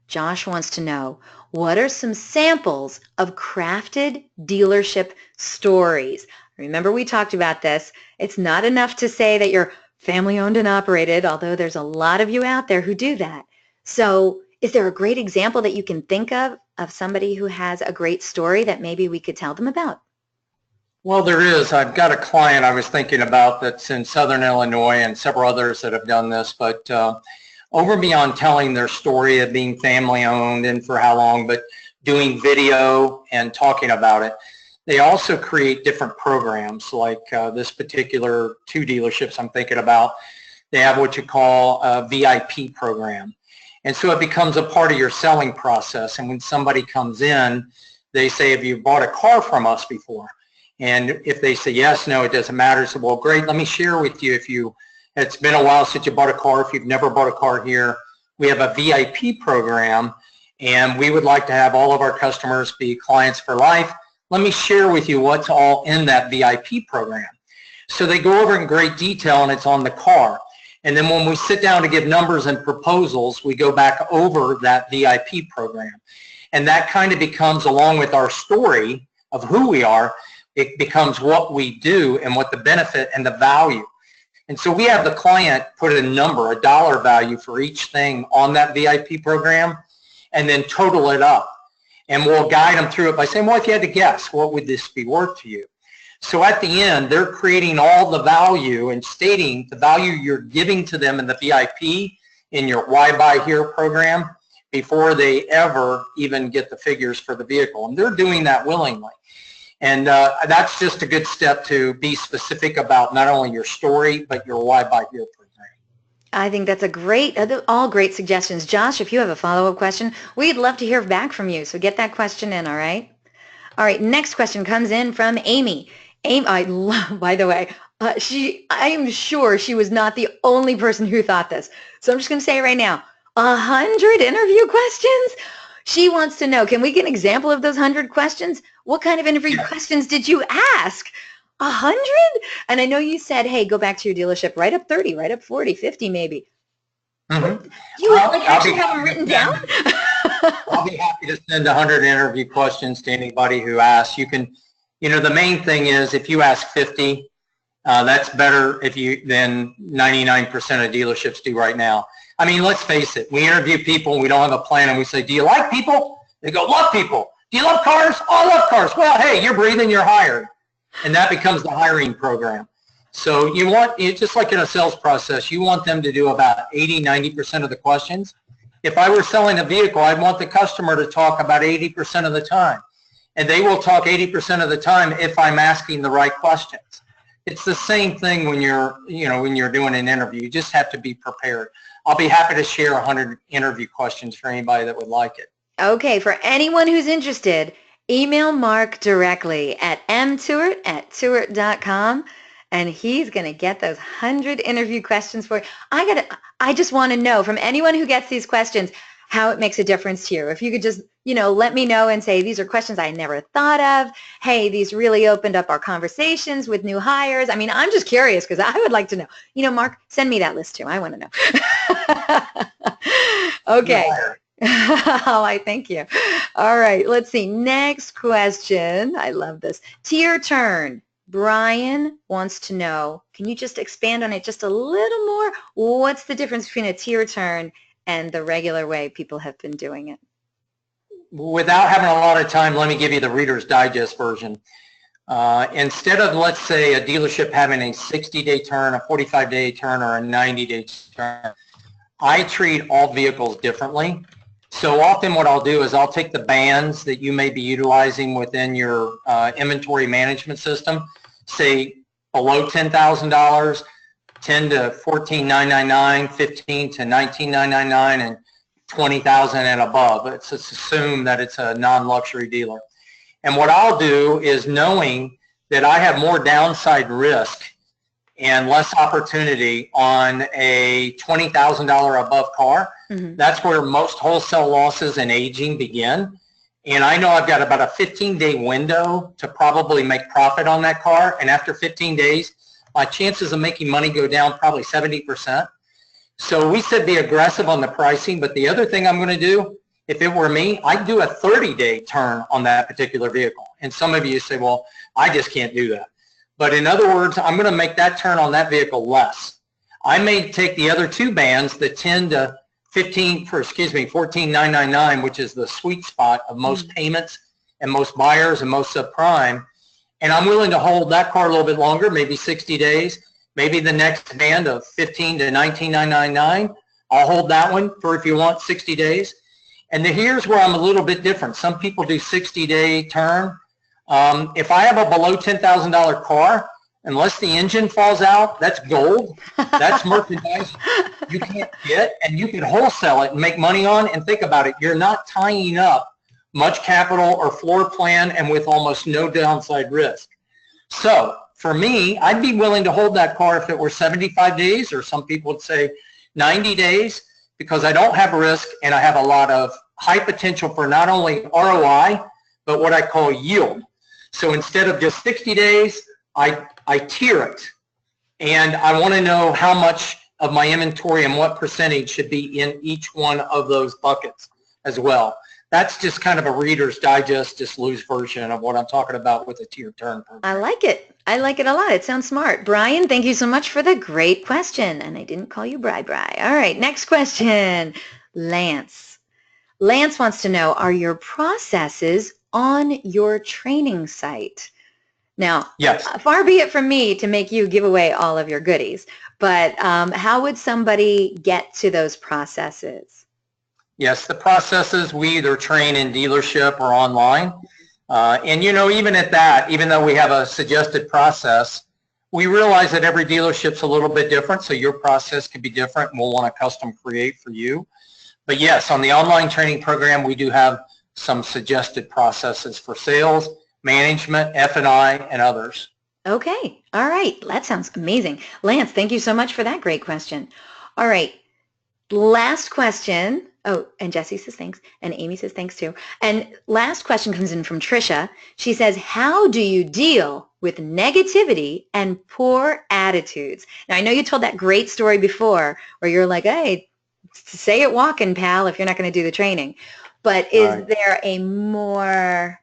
Josh wants to know, what are some samples of crafted dealership stories? Remember, we talked about this. It's not enough to say that you're family owned and operated, although there's a lot of you out there who do that. So is there a great example that you can think of somebody who has a great story that maybe we could tell them about? Well, there is. I've got a client I was thinking about that's in Southern Illinois and several others that have done this, but over beyond telling their story of being family owned and for how long, but doing video and talking about it, they also create different programs like this particular 2 dealerships I'm thinking about. They have what you call a VIP program. And so it becomes a part of your selling process. And when somebody comes in, they say, have you bought a car from us before? And if they say yes, no, it doesn't matter. So, well, great, let me share with you it's been a while since you bought a car. If you've never bought a car here, we have a VIP program, and we would like to have all of our customers be clients for life. Let me share with you what's all in that VIP program. So they go over in great detail, and it's on the car. And then when we sit down to give numbers and proposals, we go back over that VIP program. And that kind of becomes, along with our story of who we are, it becomes what we do and what the benefit and the value. And so we have the client put a number, a dollar value for each thing on that VIP program, and then total it up. And we'll guide them through it by saying, well, if you had to guess, what would this be worth to you? So at the end, they're creating all the value and stating the value you're giving to them in the VIP in your Why Buy Here program before they ever even get the figures for the vehicle. And they're doing that willingly. And that's just a good step to be specific about not only your story, but your Why Buy Here program. I think that's all great suggestions. Josh, if you have a follow-up question, we'd love to hear back from you. So get that question in, all right? All right, next question comes in from Amy. By the way, I am sure she was not the only person who thought this. So I'm just going to say it right now, 100 interview questions? She wants to know, can we get an example of those 100 questions? What kind of interview questions did you ask? 100? And I know you said, hey, go back to your dealership, write up 30, write up 40, 50 maybe. Mm-hmm. Do you actually have them written down? I'll be happy to send 100 interview questions to anybody who asks. You can, You know, the main thing is if you ask 50, that's better than 99% of dealerships do right now. I mean, let's face it. We interview people and we don't have a plan and we say, do you like people? They go, love people. Do you love cars? Oh, I love cars. Well, hey, you're breathing, you're hired. And that becomes the hiring program. So you want, just like in a sales process, you want them to do about 80, 90% of the questions. If I were selling a vehicle, I'd want the customer to talk about 80% of the time. And they will talk 80% of the time if I'm asking the right questions. It's the same thing when you're doing an interview. You just have to be prepared. I'll be happy to share 100 interview questions for anybody that would like it. Okay, for anyone who's interested, email Mark directly at mtewart@tewart.com, and he's going to get those 100 interview questions for you. I just want to know from anyone who gets these questions how it makes a difference to you. If you could just, let me know and say, these are questions I never thought of. Hey, these really opened up our conversations with new hires. I mean, I'm just curious because I would like to know. Mark, send me that list too. I want to know. Okay. Oh, I thank you. All right, let's see. Next question. I love this. Tier turn. Brian wants to know, can you just expand on it just a little more? What's the difference between a tier turn and the regular way people have been doing it? Without having a lot of time, let me give you the Reader's Digest version. Instead of, let's say, a dealership having a 60-day turn, a 45-day turn, or a 90-day turn, I treat all vehicles differently. So often what I'll do is I'll take the bands that you may be utilizing within your inventory management system, say below $10,000, 10 to 14,999, 15 to 19,999, and 20,000 and above. Let's assume that it's a non-luxury dealer. And what I'll do is, knowing that I have more downside risk and less opportunity on a $20,000 above car, that's where most wholesale losses and aging begin. And I know I've got about a 15-day window to probably make profit on that car. And after 15 days, my chances of making money go down probably 70%. So we said be aggressive on the pricing, but the other thing I'm going to do, if it were me, I'd do a 30-day turn on that particular vehicle. And some of you say, well, I just can't do that. But in other words, I'm going to make that turn on that vehicle less. I may take the other two bands, the 10 to 14,999, which is the sweet spot of most payments and most buyers and most subprime, and I'm willing to hold that car a little bit longer, maybe 60 days, maybe the next band of 15 to 19,999. I'll hold that one for, if you want, 60 days. And here's where I'm a little bit different. Some people do 60-day turn. If I have a below $10,000 car, unless the engine falls out, that's gold. That's merchandise you can't get, and you can wholesale it and make money on. And think about it, you're not tying up much capital or floor plan, and with almost no downside risk. So for me, I'd be willing to hold that car if it were 75 days, or some people would say 90 days, because I don't have risk and I have a lot of high potential for not only ROI, but what I call yield. So instead of just 60 days, I tier it, and I want to know how much of my inventory and what percentage should be in each one of those buckets as well. That's just kind of a Reader's Digest, just loose version of what I'm talking about with the tier turn program. I like it. I like it a lot. It sounds smart. Brian, thank you so much for the great question. And I didn't call you Bri. All right, next question. Lance. Lance wants to know, are your processes on your training site? Now, yes. Far be it from me to make you give away all of your goodies, but how would somebody get to those processes? Yes, the processes we either train in dealership or online. And even at that, even though we have a suggested process, we realize that every dealership's a little bit different, so your process could be different, and we'll want to custom create for you. But yes, on the online training program, we do have some suggested processes for sales, management, F&I, and others. Okay. All right. That sounds amazing. Lance, thank you so much for that great question. All right. Last question. Oh, and Jesse says thanks, and Amy says thanks too. And last question comes in from Trisha. She says, how do you deal with negativity and poor attitudes? Now, I know you told that great story before where you're like, hey, say it walking, pal, if you're not going to do the training. But is there a more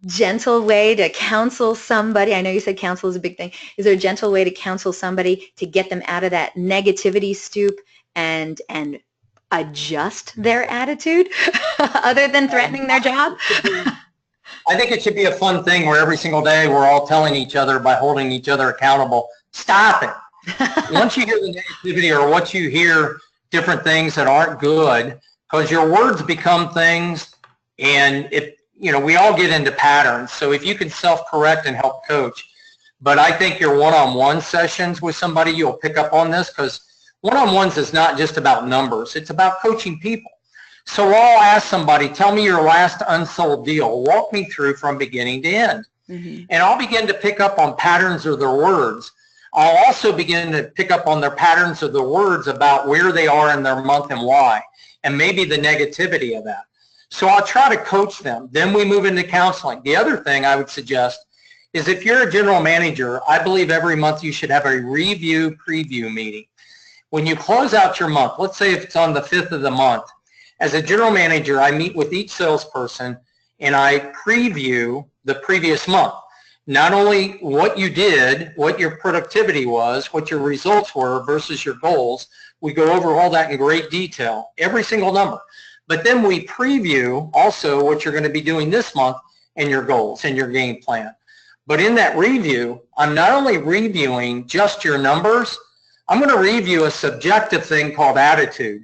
gentle way to counsel somebody? I know you said counsel is a big thing. Is there a gentle way to counsel somebody to get them out of that negativity stoop and adjust their attitude other than threatening their job? I think it should be a fun thing where every single day we're all telling each other by holding each other accountable, stop it. Once you hear the negativity or once you hear different things that aren't good, because your words become things, and we all get into patterns. So if you can self-correct and help coach, but I think your one-on-one sessions with somebody, you'll pick up on this, because one-on-ones is not just about numbers. It's about coaching people. So I'll ask somebody, tell me your last unsold deal. Walk me through from beginning to end. Mm-hmm. And I'll begin to pick up on patterns of their words. I'll also begin to pick up on their patterns of their words about where they are in their month and why, and maybe the negativity of that. So I'll try to coach them. Then we move into counseling. The other thing I would suggest is if you're a general manager, I believe every month you should have a review preview meeting. When you close out your month, let's say if it's on the 5th of the month, as a general manager, I meet with each salesperson and I preview the previous month. Not only what you did, what your productivity was, what your results were versus your goals. We go over all that in great detail, every single number. But then we preview also what you're going to be doing this month and your goals and your game plan. But in that review, I'm not only reviewing just your numbers, I'm going to review a subjective thing called attitude.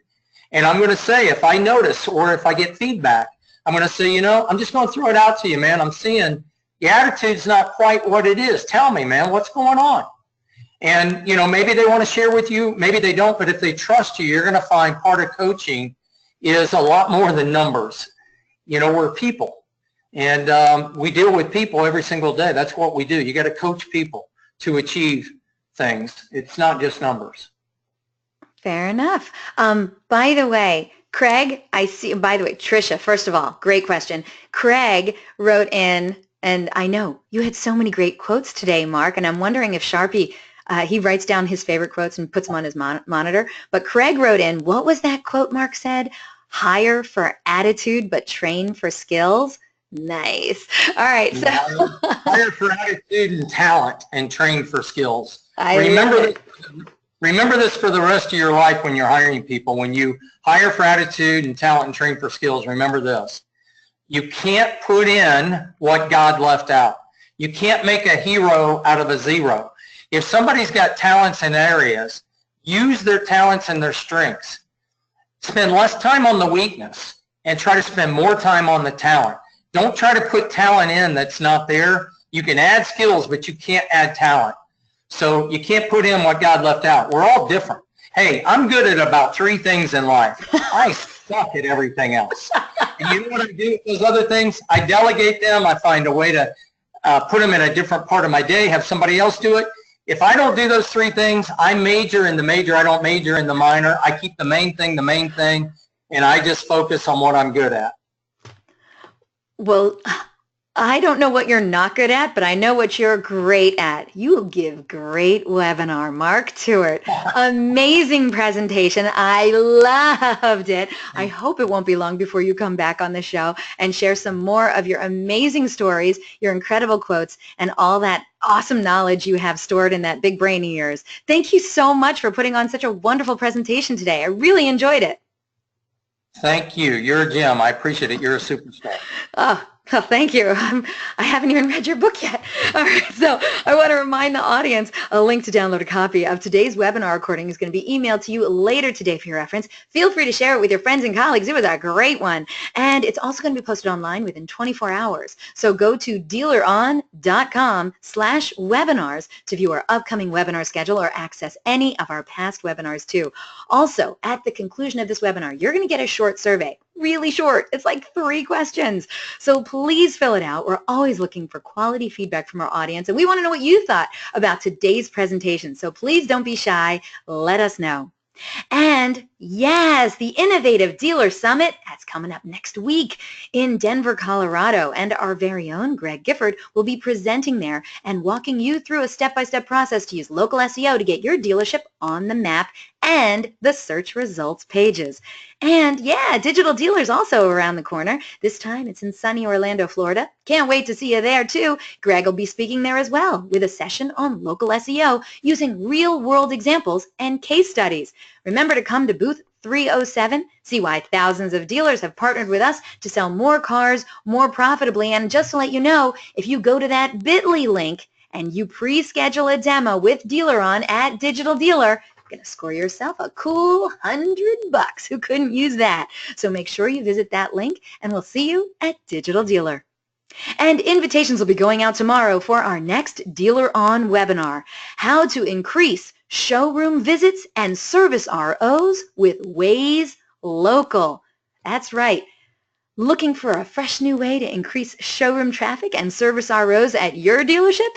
And I'm going to say, if I notice or if I get feedback, I'm going to say, I'm just going to throw it out to you, man. I'm seeing the attitude's not quite what it is. Tell me, man, what's going on? And, maybe they want to share with you, maybe they don't, but if they trust you, you're going to find part of coaching is a lot more than numbers. We're people. And we deal with people every single day. That's what we do. You got to coach people to achieve things. It's not just numbers. Fair enough. By the way, Craig, Tricia, first of all, great question. Craig wrote in, and I know you had so many great quotes today, Mark, and I'm wondering if Sharpie, he writes down his favorite quotes and puts them on his monitor. But Craig wrote in, what was that quote Mark said? Hire for attitude, but train for skills. Nice. All right. So hire for attitude and talent and train for skills. Remember this for the rest of your life when you're hiring people. When you hire for attitude and talent and train for skills, remember this. You can't put in what God left out. You can't make a hero out of a zero. If somebody's got talents in areas, use their talents and their strengths. Spend less time on the weakness and try to spend more time on the talent. Don't try to put talent in that's not there. You can add skills, but you can't add talent. So you can't put in what God left out. We're all different. Hey, I'm good at about 3 things in life. I suck at everything else. And you know what I do with those other things? I delegate them. I find a way to put them in a different part of my day, have somebody else do it. If I don't do those 3 things, I major in the major. I don't major in the minor. I keep the main thing, and I just focus on what I'm good at. Well, I don't know what you're not good at, but I know what you're great at. You give great webinar, Mark Tewart. Amazing presentation. I loved it. I hope it won't be long before you come back on the show and share some more of your amazing stories, your incredible quotes, and all that awesome knowledge you have stored in that big brain of yours. Thank you so much for putting on such a wonderful presentation today. I really enjoyed it. Thank you. You're a gem. I appreciate it. You're a superstar. Oh, well, thank you. I haven't even read your book yet. All right, so I want to remind the audience a link to download a copy of today's webinar recording is going to be emailed to you later today for your reference. Feel free to share it with your friends and colleagues. It was a great one. And it's also going to be posted online within 24 hours. So go to DealerOn.com/webinars to view our upcoming webinar schedule or access any of our past webinars too. Also, at the conclusion of this webinar, you're going to get a short survey. Really short. It's like 3 questions. So please fill it out. We're always looking for quality feedback from our audience, and we want to know what you thought about today's presentation. So please don't be shy. Let us know. And Yes, the Innovative Dealer Summit, that's coming up next week in Denver, Colorado, and our very own Greg Gifford will be presenting there and walking you through a step-by-step process to use local SEO to get your dealership on the map and the search results pages. And yeah, Digital Dealer's also around the corner. This time it's in sunny Orlando, Florida. Can't wait to see you there too. Greg will be speaking there as well with a session on local SEO using real-world examples and case studies. Remember to come to booth 307, see why thousands of dealers have partnered with us to sell more cars more profitably. And just to let you know, if you go to that bit.ly link and you pre-schedule a demo with DealerOn at Digital Dealer, you're going to score yourself a cool $100. Who couldn't use that? So make sure you visit that link and we'll see you at Digital Dealer. And invitations will be going out tomorrow for our next DealerOn webinar, how to increase showroom visits and service ROs with Waze Local. That's right. Looking for a fresh new way to increase showroom traffic and service ROs at your dealership?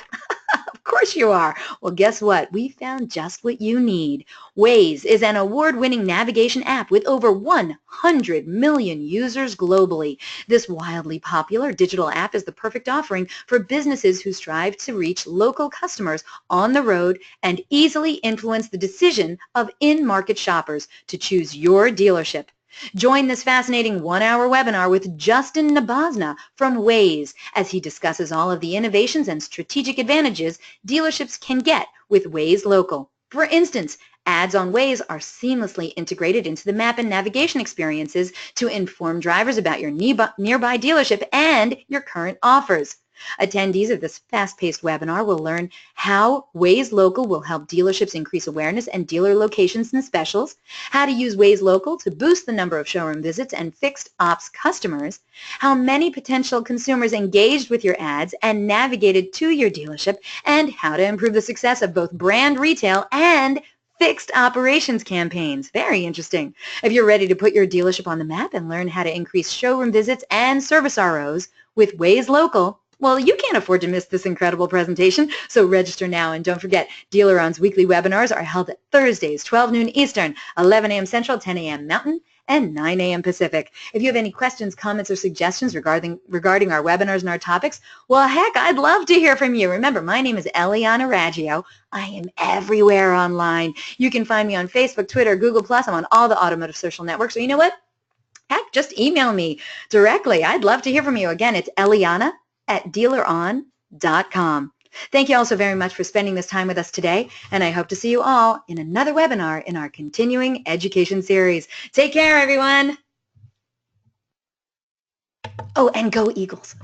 Of course you are. Well, guess what? We found just what you need. Waze is an award-winning navigation app with over 100 million users globally. This wildly popular digital app is the perfect offering for businesses who strive to reach local customers on the road and easily influence the decision of in-market shoppers to choose your dealership. Join this fascinating one-hour webinar with Justin Nabazna from Waze as he discusses all of the innovations and strategic advantages dealerships can get with Waze Local. For instance, ads on Waze are seamlessly integrated into the map and navigation experiences to inform drivers about your nearby dealership and your current offers. Attendees of this fast-paced webinar will learn how Waze Local will help dealerships increase awareness and dealer locations and specials, how to use Waze Local to boost the number of showroom visits and fixed ops customers, how many potential consumers engaged with your ads and navigated to your dealership, and how to improve the success of both brand retail and fixed operations campaigns. Very interesting. If you're ready to put your dealership on the map and learn how to increase showroom visits and service ROs with Waze Local, well, you can't afford to miss this incredible presentation, so register now. And don't forget, DealerOn's weekly webinars are held at Thursdays, 12 noon Eastern, 11 a.m. Central, 10 a.m. Mountain, and 9 a.m. Pacific. If you have any questions, comments, or suggestions regarding our webinars and our topics, well, heck, I'd love to hear from you. Remember, my name is Eliana Raggio. I am everywhere online. You can find me on Facebook, Twitter, Google+. I'm on all the automotive social networks. So you know what? Heck, just email me directly. I'd love to hear from you. Again, it's Eliana@DealerOn.com. Thank you all so very much for spending this time with us today, and I hope to see you all in another webinar in our continuing education series. Take care, everyone. Oh, and go Eagles.